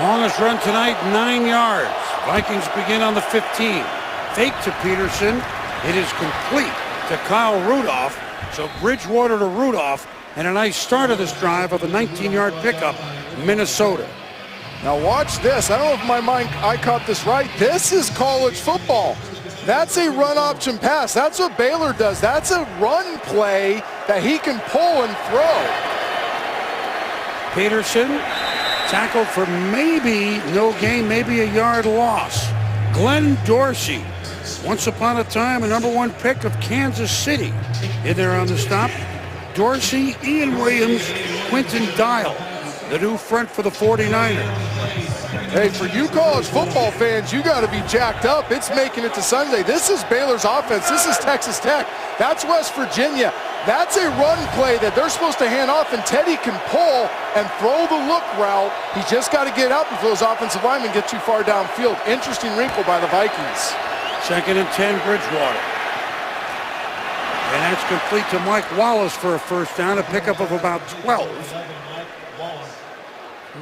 Longest run tonight, 9 yards. Vikings begin on the 15. Fake to Peterson. It is complete to Kyle Rudolph. So Bridgewater to Rudolph, and a nice start of this drive of a 19-yard pickup, Minnesota. Now watch this. I don't know if I caught this right. This is college football. That's a run option pass. That's what Baylor does. That's a run play that he can pull and throw. Peterson tackled for maybe no gain, maybe a yard loss. Glenn Dorsey, once upon a time a #1 pick of Kansas City, in there on the stop. Dorsey, Ian Williams, Quentin Dial, the new front for the 49ers. Hey, for you college football fans, you got to be jacked up. It's making it to Sunday. This is Baylor's offense. This is Texas Tech. That's West Virginia. That's a run play that they're supposed to hand off, and Teddy can pull and throw the look route. He just got to get out before those offensive linemen get too far downfield. Interesting wrinkle by the Vikings. 2nd and 10, Bridgewater. And that's complete to Mike Wallace for a first down, a pickup of about 12.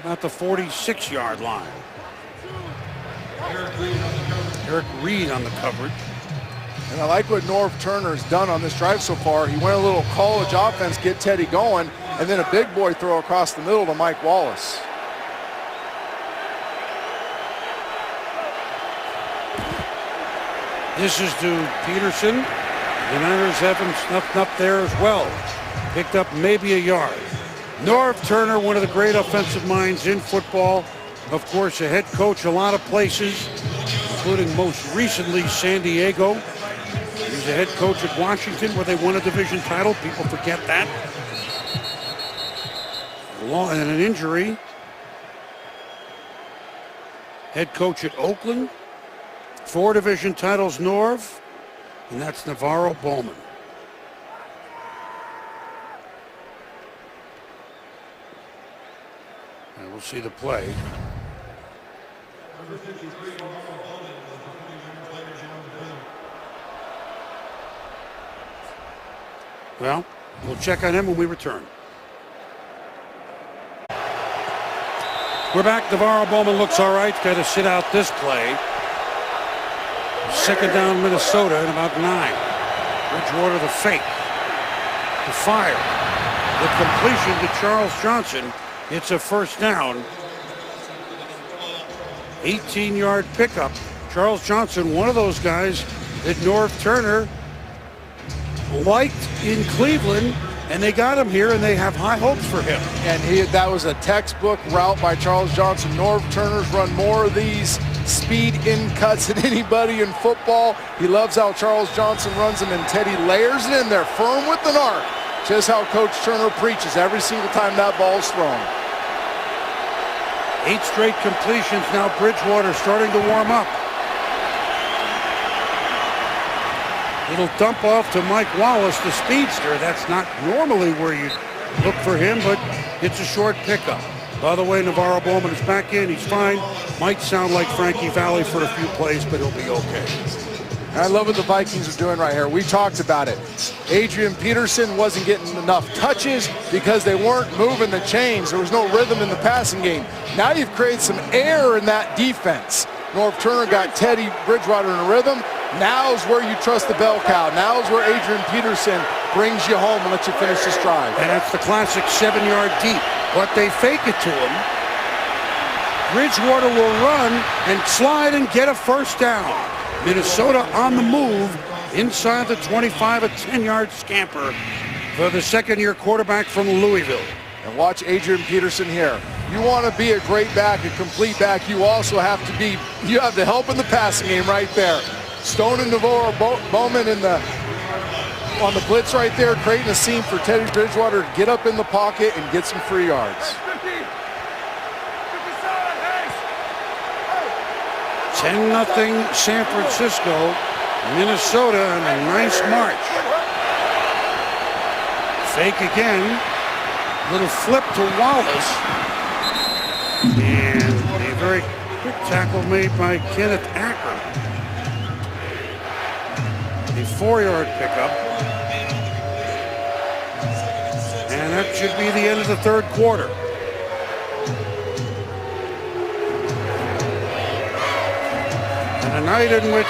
About the 46-yard line. Eric Reed on the coverage. And I like what Norv Turner's done on this drive so far. He went a little college offense, get Teddy going, and then a big boy throw across the middle to Mike Wallace. This is to Peterson. The Niners have him snuffed up there as well. Picked up maybe a yard. Norv Turner, one of the great offensive minds in football. Of course, a head coach a lot of places, including most recently San Diego. He was a head coach at Washington where they won a division title. People forget that. And an injury. Head coach at Oakland. 4 division titles, Norv. And that's Navarro Bowman. And we'll see the play. Well, we'll check on him when we return. We're back. Navarro Bowman looks all right. Got to sit out this play. 2nd down, Minnesota, at about 9. Bridgewater the fake. The fire. The completion to Charles Johnson. It's a first down. 18-yard pickup. Charles Johnson, one of those guys that Norv Turner liked in Cleveland, and they got him here, and they have high hopes for him. And that was a textbook route by Charles Johnson. Norv Turner's run more of these speed in cuts than anybody in football. He loves how Charles Johnson runs them, and Teddy layers it in there firm with an arc. Just how Coach Turner preaches every single time that ball's thrown. 8 straight completions. Now Bridgewater starting to warm up. Little dump off to Mike Wallace, the speedster. That's not normally where you look for him, but it's a short pickup. By the way, Navarro Bowman is back in. He's fine. Might sound like Frankie Valli for a few plays, but he'll be okay. I love what the Vikings are doing right here. We talked about it. Adrian Peterson wasn't getting enough touches because they weren't moving the chains. There was no rhythm in the passing game. Now you've created some air in that defense. Norv Turner got Teddy Bridgewater in a rhythm. Now's where you trust the bell cow. Now's where Adrian Peterson brings you home and lets you finish this drive. And that's the classic 7-yard deep. But they fake it to him. Bridgewater will run and slide and get a first down. Minnesota on the move inside the 25, a 10-yard scamper for the second-year quarterback from Louisville. And watch Adrian Peterson here. You want to be a great back, a complete back, you also have to be, you have the help in the passing game right there. Stone and Navarro Bowman on the blitz right there, creating a seam for Teddy Bridgewater to get up in the pocket and get some free yards. 10-0 San Francisco, Minnesota on a nice march. Fake again, little flip to Wallace, and a very quick tackle made by Kenneth Acker. A 4-yard pickup, and that should be the end of the third quarter. A night in which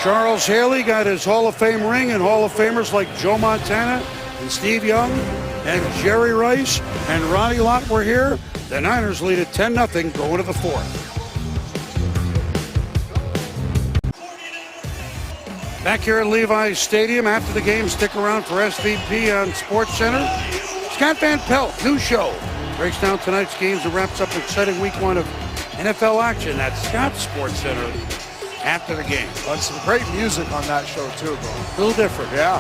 Charles Haley got his Hall of Fame ring, and Hall of Famers like Joe Montana and Steve Young and Jerry Rice and Ronnie Lott were here. The Niners lead at 10-0 going to the fourth. Back here at Levi's Stadium after the game, stick around for SVP on SportsCenter. Scott Van Pelt, new show, breaks down tonight's games and wraps up an exciting week 1 of NFL action at Scott's SportsCenter after the game. And some great music on that show too, bro. A little different. Yeah.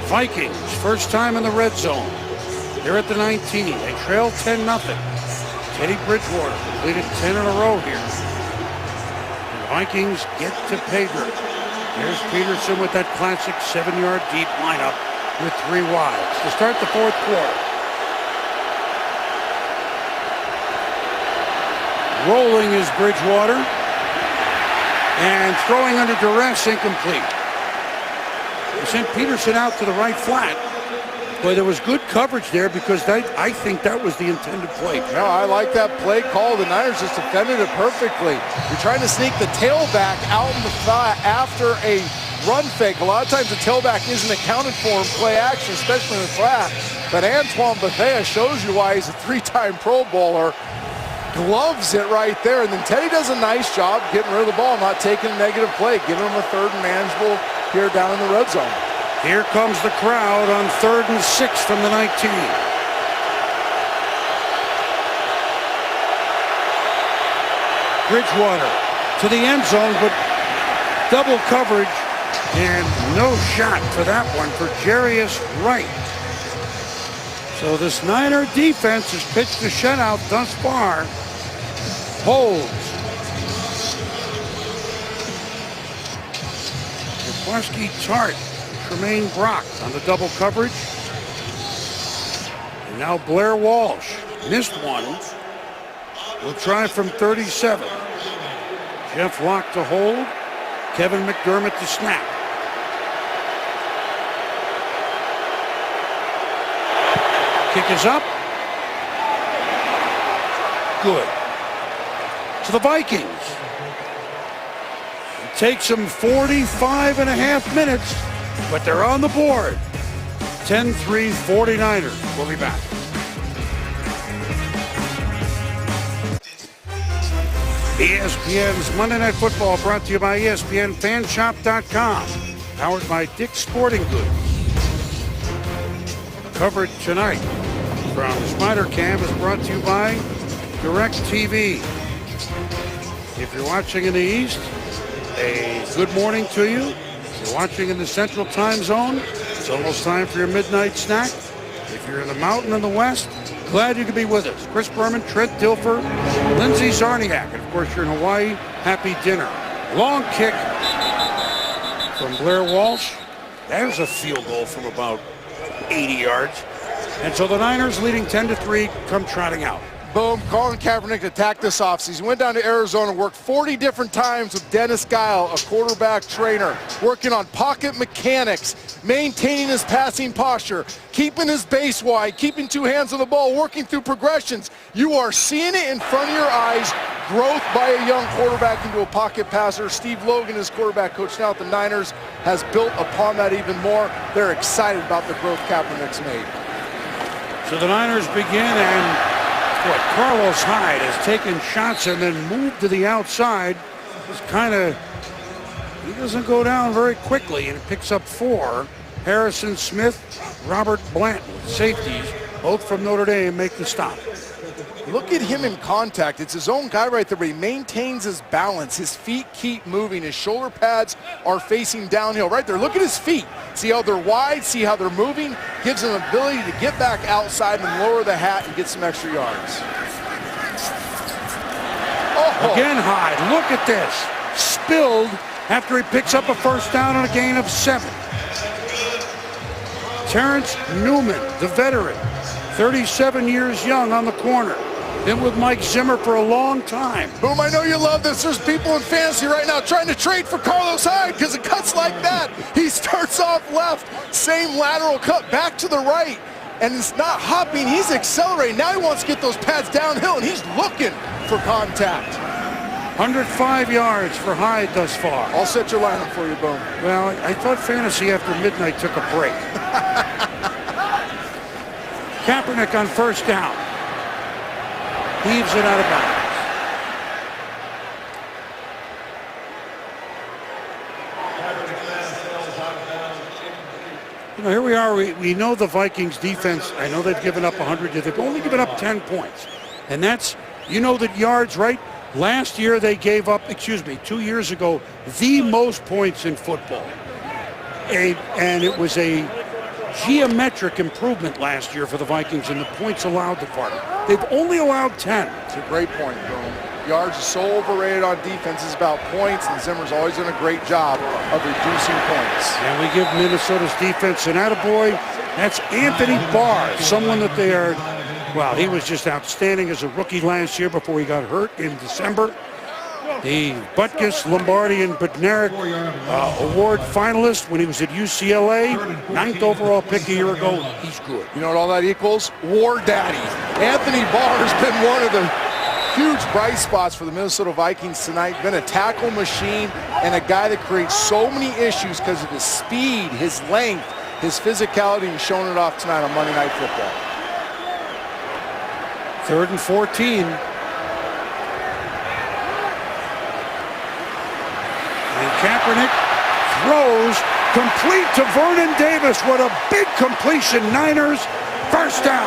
Vikings, first time in the red zone. They're at the 19. They trail 10-0. Teddy Bridgewater completed 10 in a row here. The Vikings get to pay dirt. There's Peterson with that classic 7-yard deep lineup with 3 wides to start the fourth quarter. Rolling is Bridgewater, and throwing under duress, incomplete. They sent Peterson out to the right flat. Boy, there was good coverage there because I think that was the intended play. No, I like that play call. The Niners just defended it perfectly. You're trying to sneak the tailback out in the flat after a run fake. A lot of times the tailback isn't accounted for in play action, especially in the flat. But Antoine Bethea shows you why he's a 3-time Pro Bowler. Gloves it right there, and then Teddy does a nice job getting rid of the ball, not taking a negative play, giving him a 3rd and manageable here down in the red zone. Here comes the crowd on 3rd and 6 from the 19. Bridgewater to the end zone, but double coverage and no shot for that one for Jarius Wright. So this Niner defense has pitched a shutout thus far. Holds. Jaworski Tart, Tremaine Brock on the double coverage. And now Blair Walsh missed one. Will try from 37. Jeff Locke to hold. Kevin McDermott to snap. Kick is up. Good. So the Vikings. It takes them 45.5 minutes, but they're on the board. 10-3 49ers. We'll be back. ESPN's Monday Night Football brought to you by ESPNFanshop.com. Powered by Dick's Sporting Goods. Coverage tonight from Spider Cam is brought to you by DirecTV. If you're watching in the East, a good morning to you. If you're watching in the Central Time Zone, it's almost time for your midnight snack. If you're in the mountain in the West, Glad you could be with us. Chris Berman, Trent Dilfer, Lindsey Zarniak, and of course you're in Hawaii. Happy dinner. Long kick from Blair Walsh. There's a field goal from about 80 yards. And so the Niners leading 10-3 come trotting out. Boom, Colin Kaepernick attacked this offseason. Went down to Arizona, worked 40 different times with Dennis Guile, a quarterback trainer, working on pocket mechanics, maintaining his passing posture, keeping his base wide, keeping two hands on the ball, working through progressions. You are seeing it in front of your eyes, growth by a young quarterback into a pocket passer. Steve Logan, his quarterback coach now at the Niners, has built upon that even more. They're excited about the growth Kaepernick's made. So the Niners begin, and Carlos Hyde has taken shots and then moved to the outside. It's he doesn't go down very quickly, and it picks up 4. Harrison Smith, Robert Blanton, safeties, both from Notre Dame, make the stop. Look at him in contact. It's his own guy right there, but he maintains his balance. His feet keep moving. His shoulder pads are facing downhill right there. Look at his feet. See how they're wide, see how they're moving. Gives him the ability to get back outside and lower the hat and get some extra yards. Oh. Again, Hyde, look at this. Spilled after he picks up a first down on a gain of 7. Terrence Newman, the veteran, 37 years young on the corner. Been with Mike Zimmer for a long time. Boom, I know you love this. There's people in fantasy right now trying to trade for Carlos Hyde because it cuts like that. He starts off left, same lateral cut back to the right, and it's not hopping, he's accelerating. Now he wants to get those pads downhill, and he's looking for contact. 105 yards for Hyde thus far. I'll set your lineup for you, Boom. Well, I thought fantasy after midnight took a break. Kaepernick on first down. Heaves it out of bounds. Here we are. We know the Vikings defense. I know they've given up 100. They've only given up 10 points. And that's, that yards, right? Last year they gave up, 2 years ago, the most points in football. And it was a geometric improvement last year for the Vikings in the points allowed department. They've only allowed 10. It's a great point, Boom. Yards are so overrated on defense. It's about points, and Zimmer's always done a great job of reducing points. And we give Minnesota's defense an attaboy. That's Anthony Barr, someone that they are, he was just outstanding as a rookie last year before he got hurt in December. The Butkus, Lombardi, and Bednarik award finalist when he was at UCLA. 9th overall pick a year ago. He's good. You know what all that equals? War Daddy. Anthony Barr has been one of the huge bright spots for the Minnesota Vikings tonight. Been a tackle machine and a guy that creates so many issues because of his speed, his length, his physicality, and showing it off tonight on Monday Night Football. 3rd and 14. And Kaepernick throws complete to Vernon Davis. What a big completion. Niners, first down.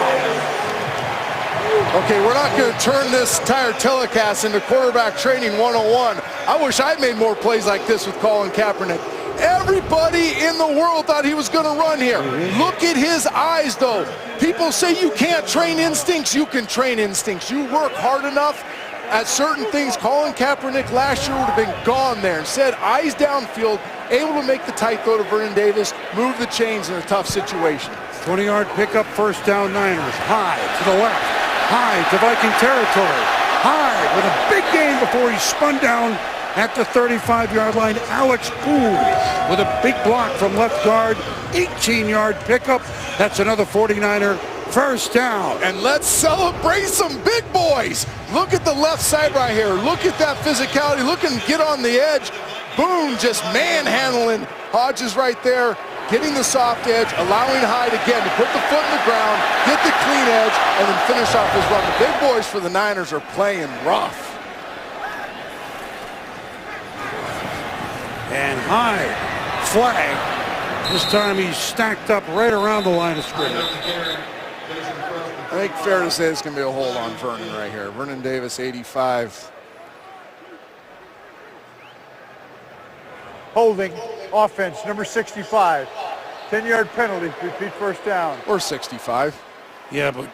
Okay, we're not going to turn this entire telecast into quarterback training 101. I wish I'd made more plays like this with Colin Kaepernick. Everybody in the world thought he was going to run here. Look at his eyes, though. People say you can't train instincts. You can train instincts. You work hard enough at certain things. Colin Kaepernick last year would have been gone there. Instead, eyes downfield, able to make the tight throw to Vernon Davis, move the chains in a tough situation. 20-yard pickup, first down Niners. Hyde to the left. Hyde to Viking territory. Hyde with a big gain before he spun down at the 35-yard line. Alex Boone with a big block from left guard. 18-yard pickup. That's another 49er first down. And let's celebrate some big boys. Look at the left side right here. Look at that physicality. Look and get on the edge. Boone just manhandling Hodges right there, getting the soft edge, allowing Hyde again to put the foot in the ground, get the clean edge, and then finish off his run. The big boys for the Niners are playing rough. And Hyde, flag. This time he's stacked up right around the line of scrimmage. I think fair to say it's going to be a hold on Vernon right here. Vernon Davis, 85. Holding, offense, number 65. 10-yard penalty, repeat first down. Or 65. Yeah, but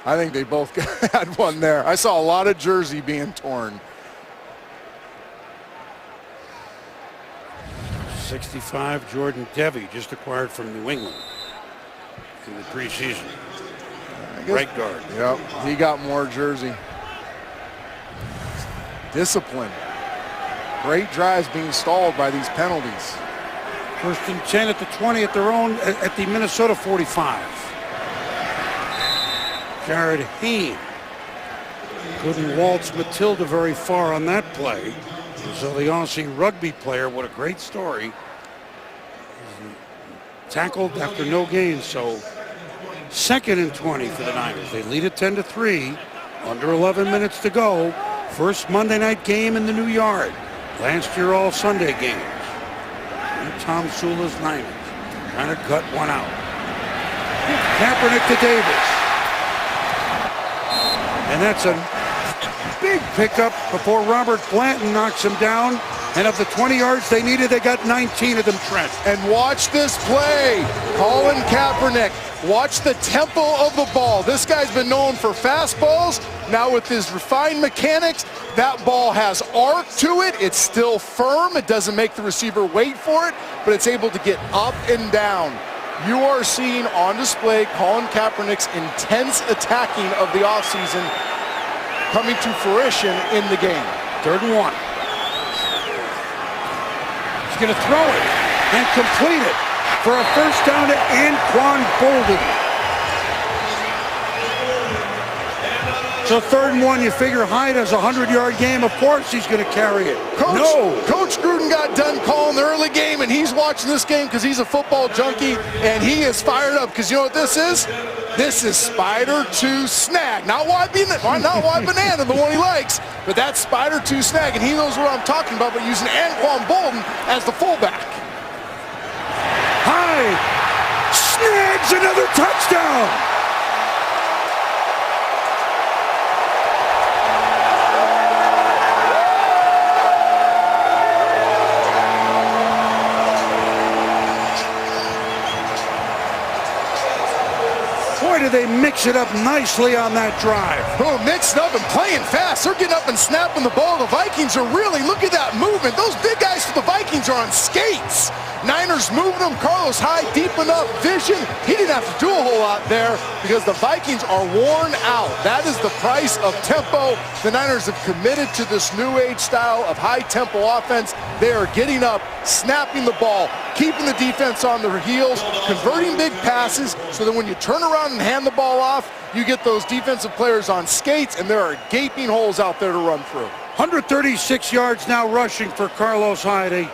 I think they both had one there. I saw a lot of jersey being torn. 65, Jordan Devey, just acquired from New England in the preseason. Right guard. Yep, he got more jersey. Discipline. Great drives being stalled by these penalties. 1st and 10 at the 20 at their own, at the Minnesota 45. Jared Hayne couldn't waltz Matilda very far on that play. So the Aussie rugby player, what a great story. Tackled after no gain, so 2nd and 20 for the Niners. They lead it 10-3, under 11 minutes to go. First Monday night game in the new yard. Last year all Sunday games. And Tom Sula's Niners trying to gut one out. Kaepernick to Davis. And that's a big pickup before Robert Blanton knocks him down. And of the 20 yards they needed, they got 19 of them, Trent. And watch this play. Colin Kaepernick. Watch the tempo of the ball. This guy's been known for fastballs. Now with his refined mechanics, that ball has arc to it. It's still firm. It doesn't make the receiver wait for it, but it's able to get up and down. You are seeing on display Colin Kaepernick's intense attacking of the offseason coming to fruition in the game. 3rd and 1. He's going to throw it and complete it for a first down to Anquan Bolden. So 3rd and 1, you figure Hyde has a 100-yard game. Of course he's going to carry it. Coach Gruden got done calling the early game, and he's watching this game because he's a football junkie, and he is fired up because you know what this is? This is Spider to Snag. Not wide banana, the one he likes, but that's Spider to Snag, and he knows what I'm talking about, but using Anquan Bolden as the fullback. Hyde snags another touchdown. Boy, did they mix it up nicely on that drive. Oh, mixed up and playing fast. They're getting up and snapping the ball. The Vikings are really, look at that movement. Those big guys for the Vikings are on skates. Niners moving them. Carlos Hyde deep enough vision. He didn't have to do a whole lot there because the Vikings are worn out. That is the price of tempo. The Niners have committed to this new age style of high tempo offense. They are getting up, snapping the ball, keeping the defense on their heels, converting big passes so that when you turn around and hand the ball off, you get those defensive players on skates and there are gaping holes out there to run through. 136 yards now rushing for Carlos Hyde. A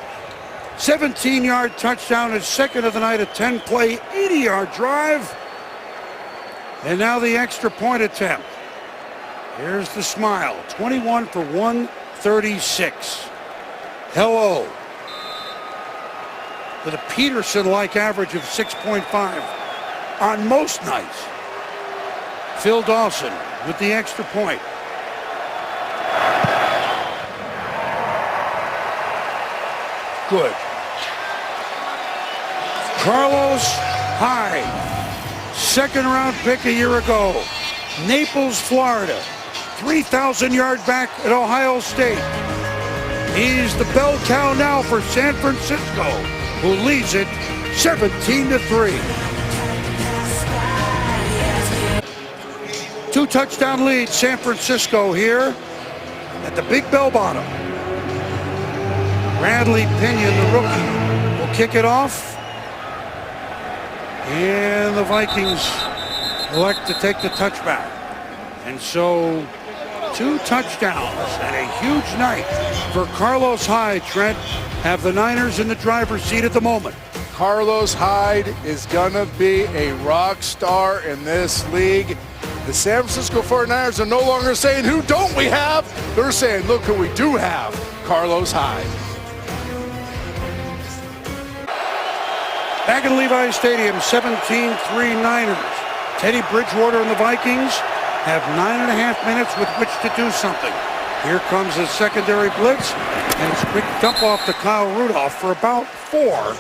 17-yard touchdown, his 2nd of the night, a 10-play, 80-yard drive. And now the extra point attempt. Here's the smile. 21 for 136. Hello. With a Peterson-like average of 6.5 on most nights. Phil Dawson with the extra point. Good. Carlos Hyde, 2nd-round pick a year ago. Naples, Florida. 3,000-yard back at Ohio State. He's the bell cow now for San Francisco, who leads it 17-3. 2-touchdown lead, San Francisco here at the Big Bell Bottom. Bradley Pinion, the rookie, will kick it off. And the Vikings elect to take the touchback. And so 2 touchdowns and a huge night for Carlos Hyde. Trent, have the Niners in the driver's seat at the moment. Carlos Hyde is gonna be a rock star in this league. The San Francisco 49ers are no longer saying, who don't we have? They're saying, look who we do have, Carlos Hyde. Back in Levi's Stadium, 17-3 Niners. Teddy Bridgewater and the Vikings have 9.5 minutes with which to do something. Here comes a secondary blitz, and it's a quick dump off to Kyle Rudolph for about 4.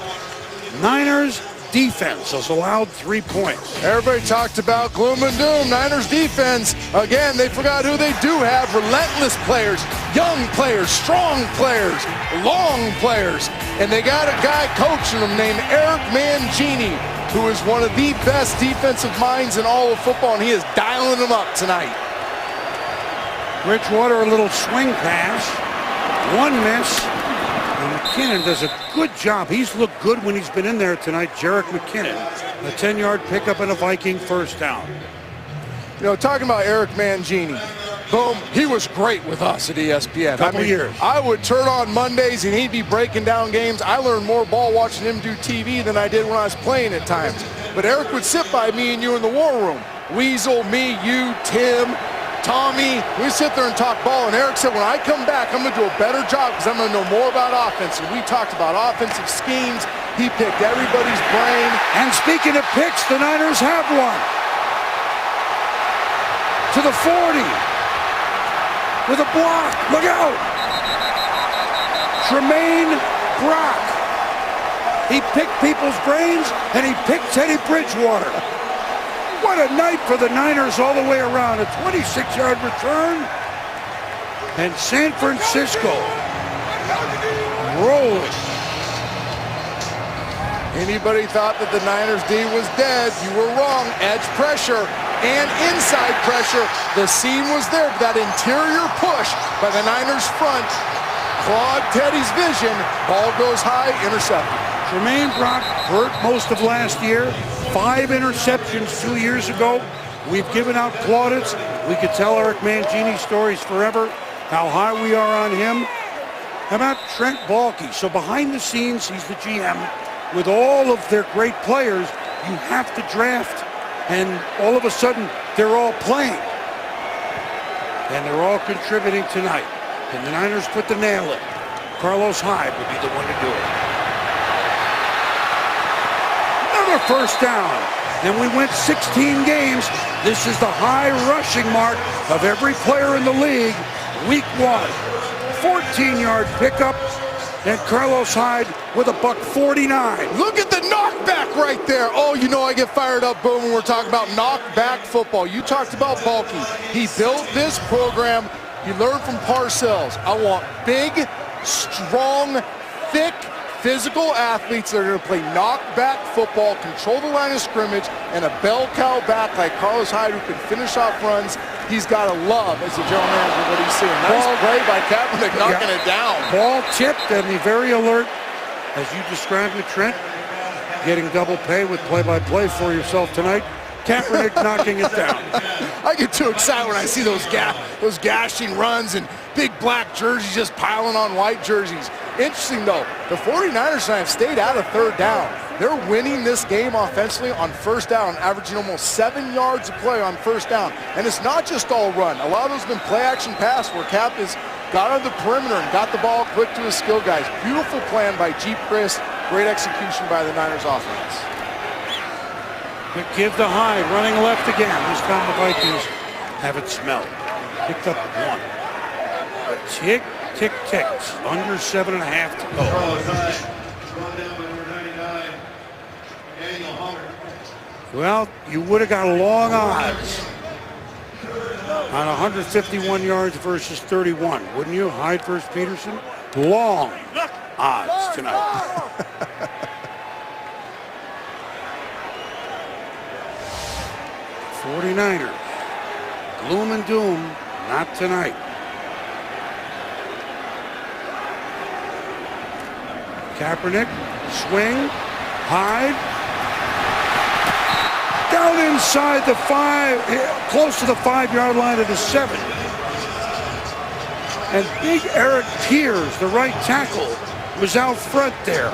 Niners defense has allowed 3 points. Everybody talked about gloom and doom. Niners defense, again, they forgot who they do have. Relentless players, young players, strong players, long players. And they got a guy coaching them named Eric Mangini, who is one of the best defensive minds in all of football, and he is dialing them up tonight. Bridgewater, a little swing pass. One miss. And McKinnon does a good job. He's looked good when he's been in there tonight. Jerick McKinnon, a 10-yard pickup and a Viking first down. You know, talking about Eric Mangini, boom, he was great with us at ESPN. Couple years. I would turn on Mondays and he'd be breaking down games. I learned more ball watching him do TV than I did when I was playing at times. But Eric would sit by me and you in the war room. Weasel, me, you, Tim, Tommy, we sit there and talk ball, and Eric said, when I come back, I'm going to do a better job because I'm going to know more about offense. And we talked about offensive schemes. He picked everybody's brain. And speaking of picks, the Niners have one. To the 40. With a block. Look out. Tremaine Brock. He picked people's brains, and he picked Teddy Bridgewater. What a night for the Niners all the way around. A 26-yard return. And San Francisco rolling. Anybody thought that the Niners D was dead? You were wrong. Edge pressure and inside pressure. The seam was there. That interior push by the Niners front clogged Teddy's vision. Ball goes high, intercepted. Tremaine Brock hurt most of last year. 5 interceptions 2 years ago. We've given out plaudits. We could tell Eric Mangini stories forever, how high we are on him. How about Trent Baalke? So behind the scenes, he's the GM. With all of their great players, you have to draft. And all of a sudden, they're all playing. And they're all contributing tonight. And the Niners put the nail in. Carlos Hyde would be the one to do it. First down, and we went 16 games. This is the high rushing mark of every player in the league. Week 1, 14-yard pickup, and Carlos Hyde with a $149. Look at the knockback right there. Oh, you know I get fired up, Boom, when we're talking about knockback football. You talked about Baalke. He built this program. You learned from Parcells. I want big, strong, thick, physical athletes that are going to play knockback football, control the line of scrimmage, and a bell cow back like Carlos Hyde who can finish off runs. He's got to love as a general manager what he's seeing. Nice play by Kaepernick knocking it down. Ball tipped, and the very alert, as you described it, Trent, getting double pay with play-by-play for yourself tonight. Kaepernick knocking it down. I get too excited when I see those gashing runs and big black jerseys just piling on white jerseys. Interesting, though, the 49ers have stayed out of third down. They're winning this game offensively on first down, averaging almost 7 yards a play on first down. And it's not just all run. A lot of those have been play-action pass where Cap has got on the perimeter and got the ball quick to his skill guys. Beautiful plan by Jeep Chris. Great execution by the Niners offense. Quick give to Hyde, running left again. This time the Vikings have it smelled. Picked up 1. Tick, tick, ticks. Under 7.5 to go. Well, you would have got long odds on 151 yards versus 31, wouldn't you? Hyde versus Peterson? Long odds tonight. 49ers. Gloom and doom, not tonight. Kaepernick, swing, Hyde. Down inside the 5, close to the 5-yard line of the 7. And big Eric Piers, the right tackle, was out front there.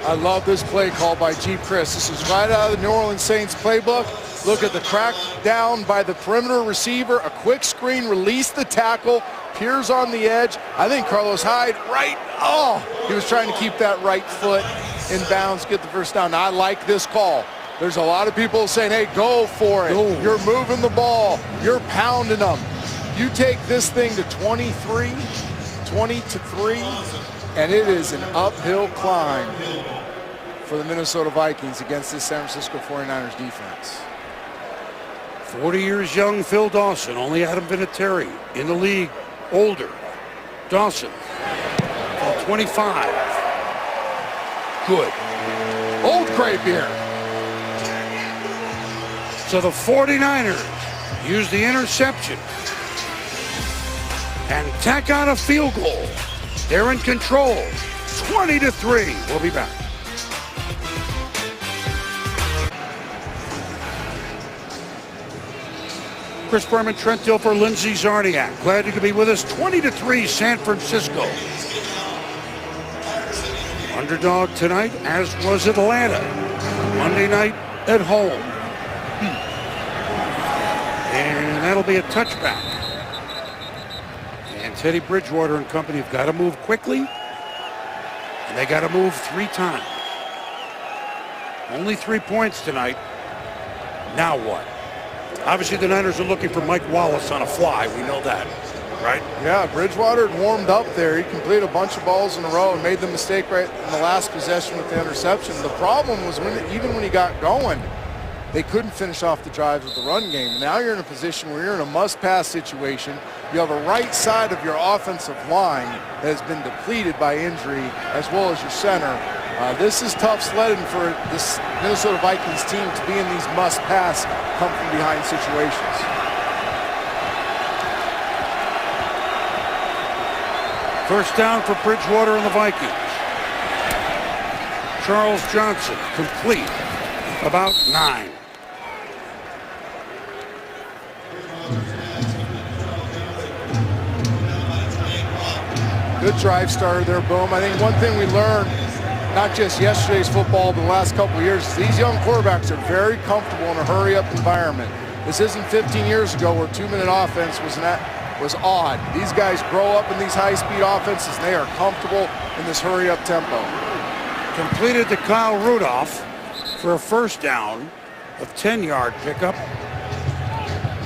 I love this play call by Jeep Chris. This is right out of the New Orleans Saints playbook. Look at the crack down by the perimeter receiver. A quick screen, release the tackle. Piers on the edge. I think Carlos Hyde, right. Oh, he was trying to keep that right foot in bounds, get the first down. Now, I like this call. There's a lot of people saying, hey, go for it. Go. You're moving the ball. You're pounding them. You take this thing to 20 to 3, and it is an uphill climb. for the Minnesota Vikings against this San Francisco 49ers defense. 40 years young Phil Dawson, only Adam Vinatieri in the league, older. Dawson, 25. Good. Old Gray beer. So the 49ers use the interception and tack on a field goal. They're in control, 20-3. We'll be back. Chris Berman, Trent Dilfer, Lindsey Zarniak. Glad you could be with us. 20-3 San Francisco. Underdog tonight, as was Atlanta. Monday night at home. And that'll be a touchback. And Teddy Bridgewater and company have got to move quickly. And they got to move 3 times. Only 3 points tonight. Now what? Obviously, the Niners are looking for Mike Wallace on a fly. We know that, right? Yeah, Bridgewater had warmed up there. He completed a bunch of balls in a row and made the mistake right in the last possession with the interception. The problem was even when he got going, they couldn't finish off the drives with the run game. Now you're in a position where you're in a must-pass situation. You have a right side of your offensive line that has been depleted by injury, as well as your center. This is tough sledding for this Minnesota Vikings team to be in these must-pass, come-from-behind situations. First down for Bridgewater and the Vikings. Charles Johnson, complete, about 9. Good drive starter there, Boom. I think one thing we learned, not just yesterday's football, but the last couple of years, these young quarterbacks are very comfortable in a hurry-up environment. This isn't 15 years ago where 2-minute offense was odd. These guys grow up in these high-speed offenses, and they are comfortable in this hurry-up tempo. Completed to Kyle Rudolph for a first down of 10-yard pickup.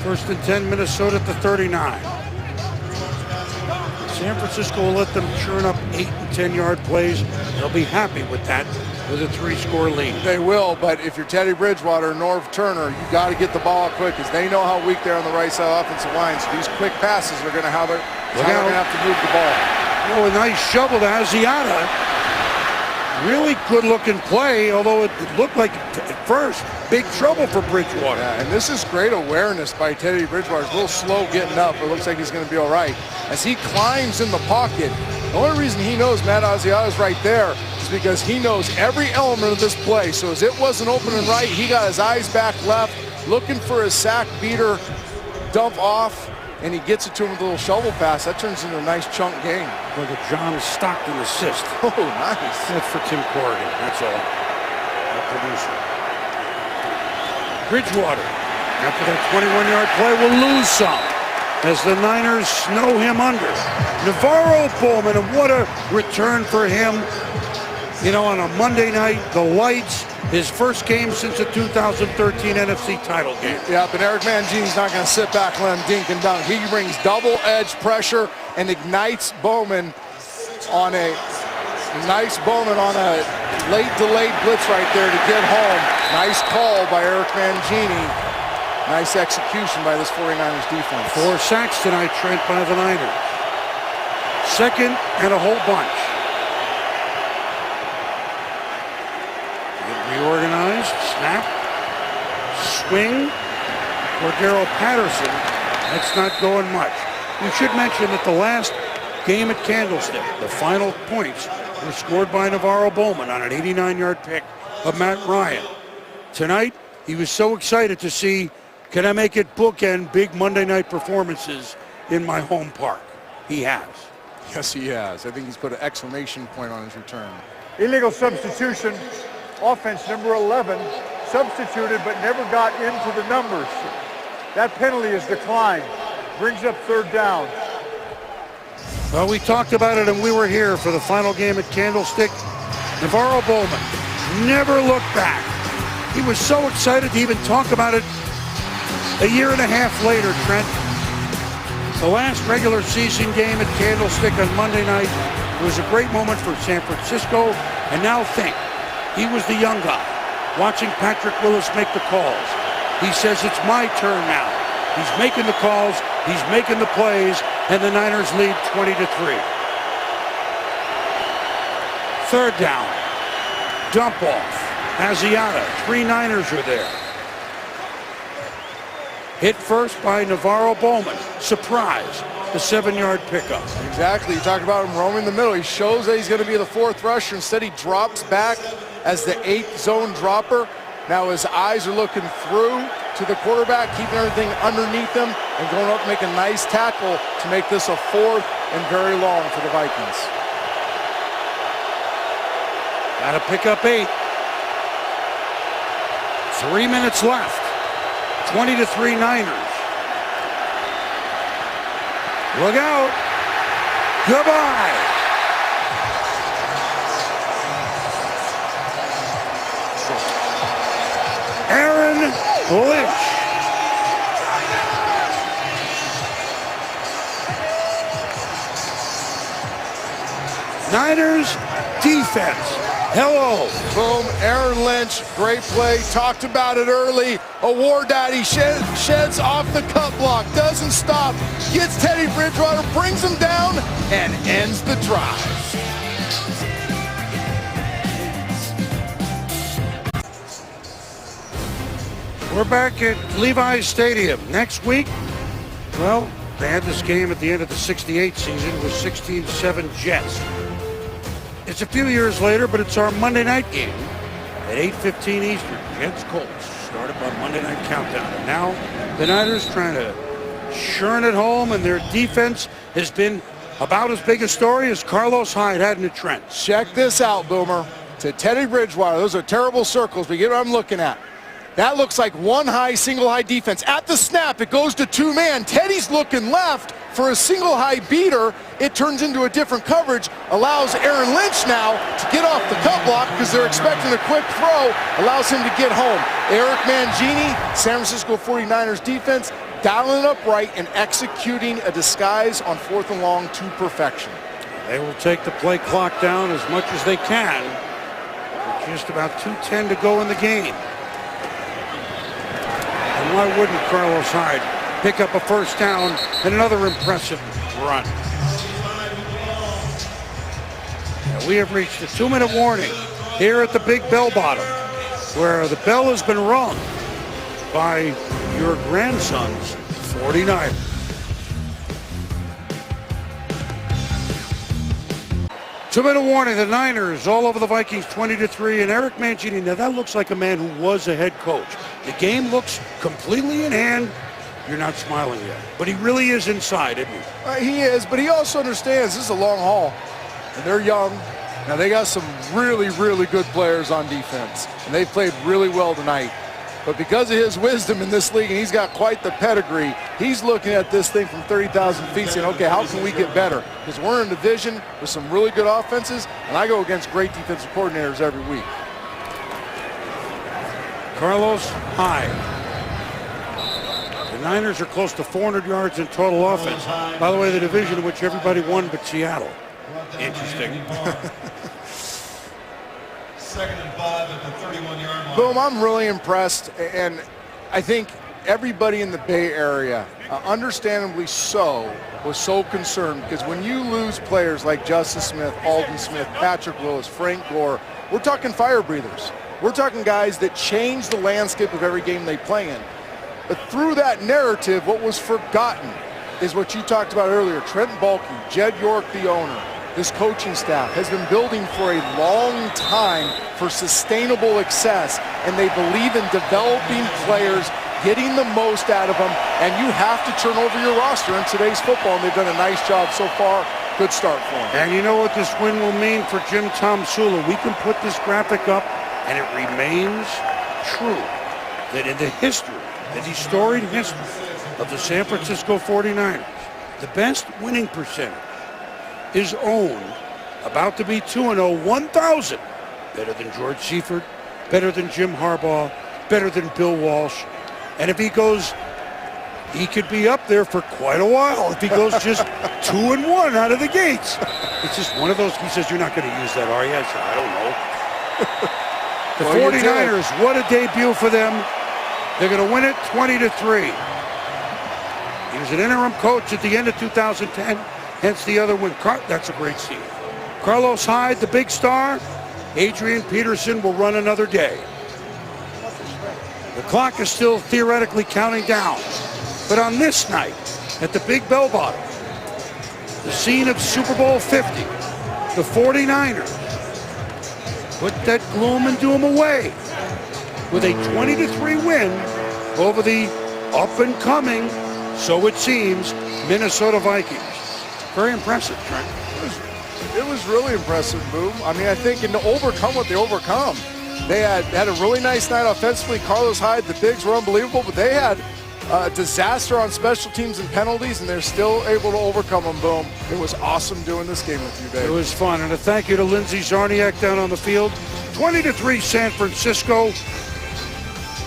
First and 10, Minnesota at the 39. San Francisco will let them churn up 8 and 10-yard plays. They'll be happy with that, with a 3-score lead. They will, but if you're Teddy Bridgewater or Norv Turner, you got to get the ball out quick because they know how weak they are on the right side of the offensive line. So these quick passes are going to have to move the ball. Oh, a nice shovel to Asiata. Really good-looking play, although it looked like at first big trouble for Bridgewater. Yeah, and this is great awareness by Teddy Bridgewater. He's a little slow getting up, but it looks like he's going to be all right. As he climbs in the pocket, the only reason he knows Matt Asiata's right there is because he knows every element of this play. So as it wasn't open and right, he got his eyes back left, looking for his sack beater dump off, and he gets it to him with a little shovel pass. That turns into a nice chunk gain. Like a John Stockton assist. Oh, nice. That's for Tim Corrigan, that's all. The producer. Bridgewater, after that 21-yard play, will lose some as the Niners snow him under. Navarro Bowman, and what a return for him. You know, on a Monday night, the lights, his first game since the 2013 NFC title game. Yeah, but Eric Mangini's not going to sit back and let him dink and dunk. He brings double-edged pressure and ignites Bowman on a late delayed blitz right there to get home. Nice call by Eric Mangini. Nice execution by this 49ers defense. 4 sacks tonight, Trent, by the Niners. Second and a whole bunch. Reorganized, snap, swing. Cordero Patterson, that's not going much. We should mention that the last game at Candlestick, the final points were scored by Navarro Bowman on an 89-yard pick of Matt Ryan. Tonight, he was so excited to see, can I make it bookend big Monday night performances in my home park? He has. Yes, he has. I think he's put an exclamation point on his return. Illegal substitution. Offense number 11 substituted but never got into the numbers. That penalty is declined. Brings up third down. Well, we talked about it and we were here for the final game at Candlestick. Navarro Bowman never looked back. He was so excited to even talk about it a year and a half later, Trent. The last regular season game at Candlestick on Monday night was a great moment for San Francisco. And now think, He was the young guy, watching Patrick Willis make the calls. He says, it's my turn now. He's making the calls, he's making the plays, and the Niners lead 20-3. Third down, dump off. Asiata, 3 Niners are there. Hit first by Navarro Bowman. Surprise, the 7-yard pickup. Exactly, you talk about him roaming the middle. He shows that he's going to be the 4th rusher. Instead, he drops back as the 8th zone dropper. Now his eyes are looking through to the quarterback, keeping everything underneath him, and going up to make a nice tackle to make this a 4th and very long for the Vikings. Got to pick up 8. 3 minutes left. 20-3 Niners. Look out. Goodbye. Aaron Lynch. Niners defense. Hello. Boom, Aaron Lynch, great play, talked about it early. A war daddy sheds off the cut block, doesn't stop, gets Teddy Bridgewater, brings him down, and ends the drive. We're back at Levi's Stadium. Next week, well, they had this game at the end of the 68 season with 16-7 Jets. It's a few years later, but it's our Monday night game at 8:15 Eastern. Jets-Colts started by Monday Night Countdown. And now the Niners trying to churn it home, and their defense has been about as big a story as Carlos Hyde had in the trench. Check this out, Boomer. To Teddy Bridgewater, those are terrible circles, but you get what I'm looking at. That looks like one high, single high defense. At the snap, it goes to 2-man. Teddy's looking left for a single high beater. It turns into a different coverage, allows Aaron Lynch now to get off the cut block because they're expecting a quick throw, allows him to get home. Eric Mangini, San Francisco 49ers defense, dialing it up right and executing a disguise on 4th and long to perfection. They will take the play clock down as much as they can. With just about 2:10 to go in the game. And why wouldn't Carlos Hyde pick up a first down and another impressive run? Now we have reached a 2-minute warning here at the Big Bell Bottom, where the bell has been rung by your grandson's 49ers. Two-minute warning, the Niners all over the Vikings 20-3, and Eric Mangini, now that looks like a man who was a head coach. The game looks completely in hand. You're not smiling yet, but he really is inside, isn't he? He is, but he also understands this is a long haul, and they're young. Now they got some really, really good players on defense, and they played really well tonight. But because of his wisdom in this league, and he's got quite the pedigree, he's looking at this thing from 30,000 feet saying, okay, how can we get better? Because we're in a division with some really good offenses, and I go against great defensive coordinators every week. Carlos Hyde. The Niners are close to 400 yards in total offense. By the way, the division in which everybody won but Seattle. Interesting. 2nd and 5 at the 31-yard line. Boom, I'm really impressed, and I think everybody in the Bay Area, understandably so, was so concerned because when you lose players like Justice Smith, Aldon Smith, Patrick Willis, Frank Gore, we're talking fire breathers. We're talking guys that change the landscape of every game they play in. But through that narrative, what was forgotten is what you talked about earlier. Trent Baalke, Jed York, the owner, this coaching staff has been building for a long time for sustainable success, and they believe in developing players, getting the most out of them, and you have to turn over your roster in today's football, and they've done a nice job so far. Good start for them. And you know what this win will mean for Jim Tomsula? We can put this graphic up, and it remains true that in the history, the storied history of the San Francisco 49ers, the best winning percentage is owned, about to be 2-0, 1,000. Better than George Seifert, better than Jim Harbaugh, better than Bill Walsh. And if he goes, he could be up there for quite a while if he goes just 2-1 out of the gates. It's just one of those, he says, you're not going to use that, are you? I said, I don't know. The Well, you did. 49ers, what a debut for them. They're going to win it 20-3. He was an interim coach at the end of 2010, hence the other win. That's a great scene. Carlos Hyde, the big star. Adrian Peterson will run another day. The clock is still theoretically counting down. But on this night, at the Big Bell Bottom, the scene of Super Bowl 50, the 49ers put that gloom and doom away with a 20-3 win over the up-and-coming, so it seems, Minnesota Vikings. Very impressive, Trent. It was really impressive, Boom. I mean, I think, and to overcome what they overcome, they had a really nice night offensively. Carlos Hyde, the bigs were unbelievable, but they had a disaster on special teams and penalties, and they're still able to overcome them, Boom. It was awesome doing this game with you, Dave. It was fun, and a thank you to Lindsey Zarniak down on the field. 20-3 San Francisco.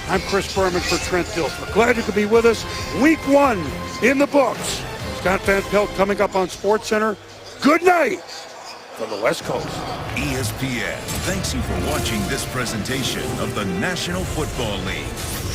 I'm Chris Berman for Trent Dilfer. Glad you could be with us. Week 1 in the books. Scott Van Pelt coming up on SportsCenter. Good night from the West Coast. ESPN thanks you for watching this presentation of the National Football League.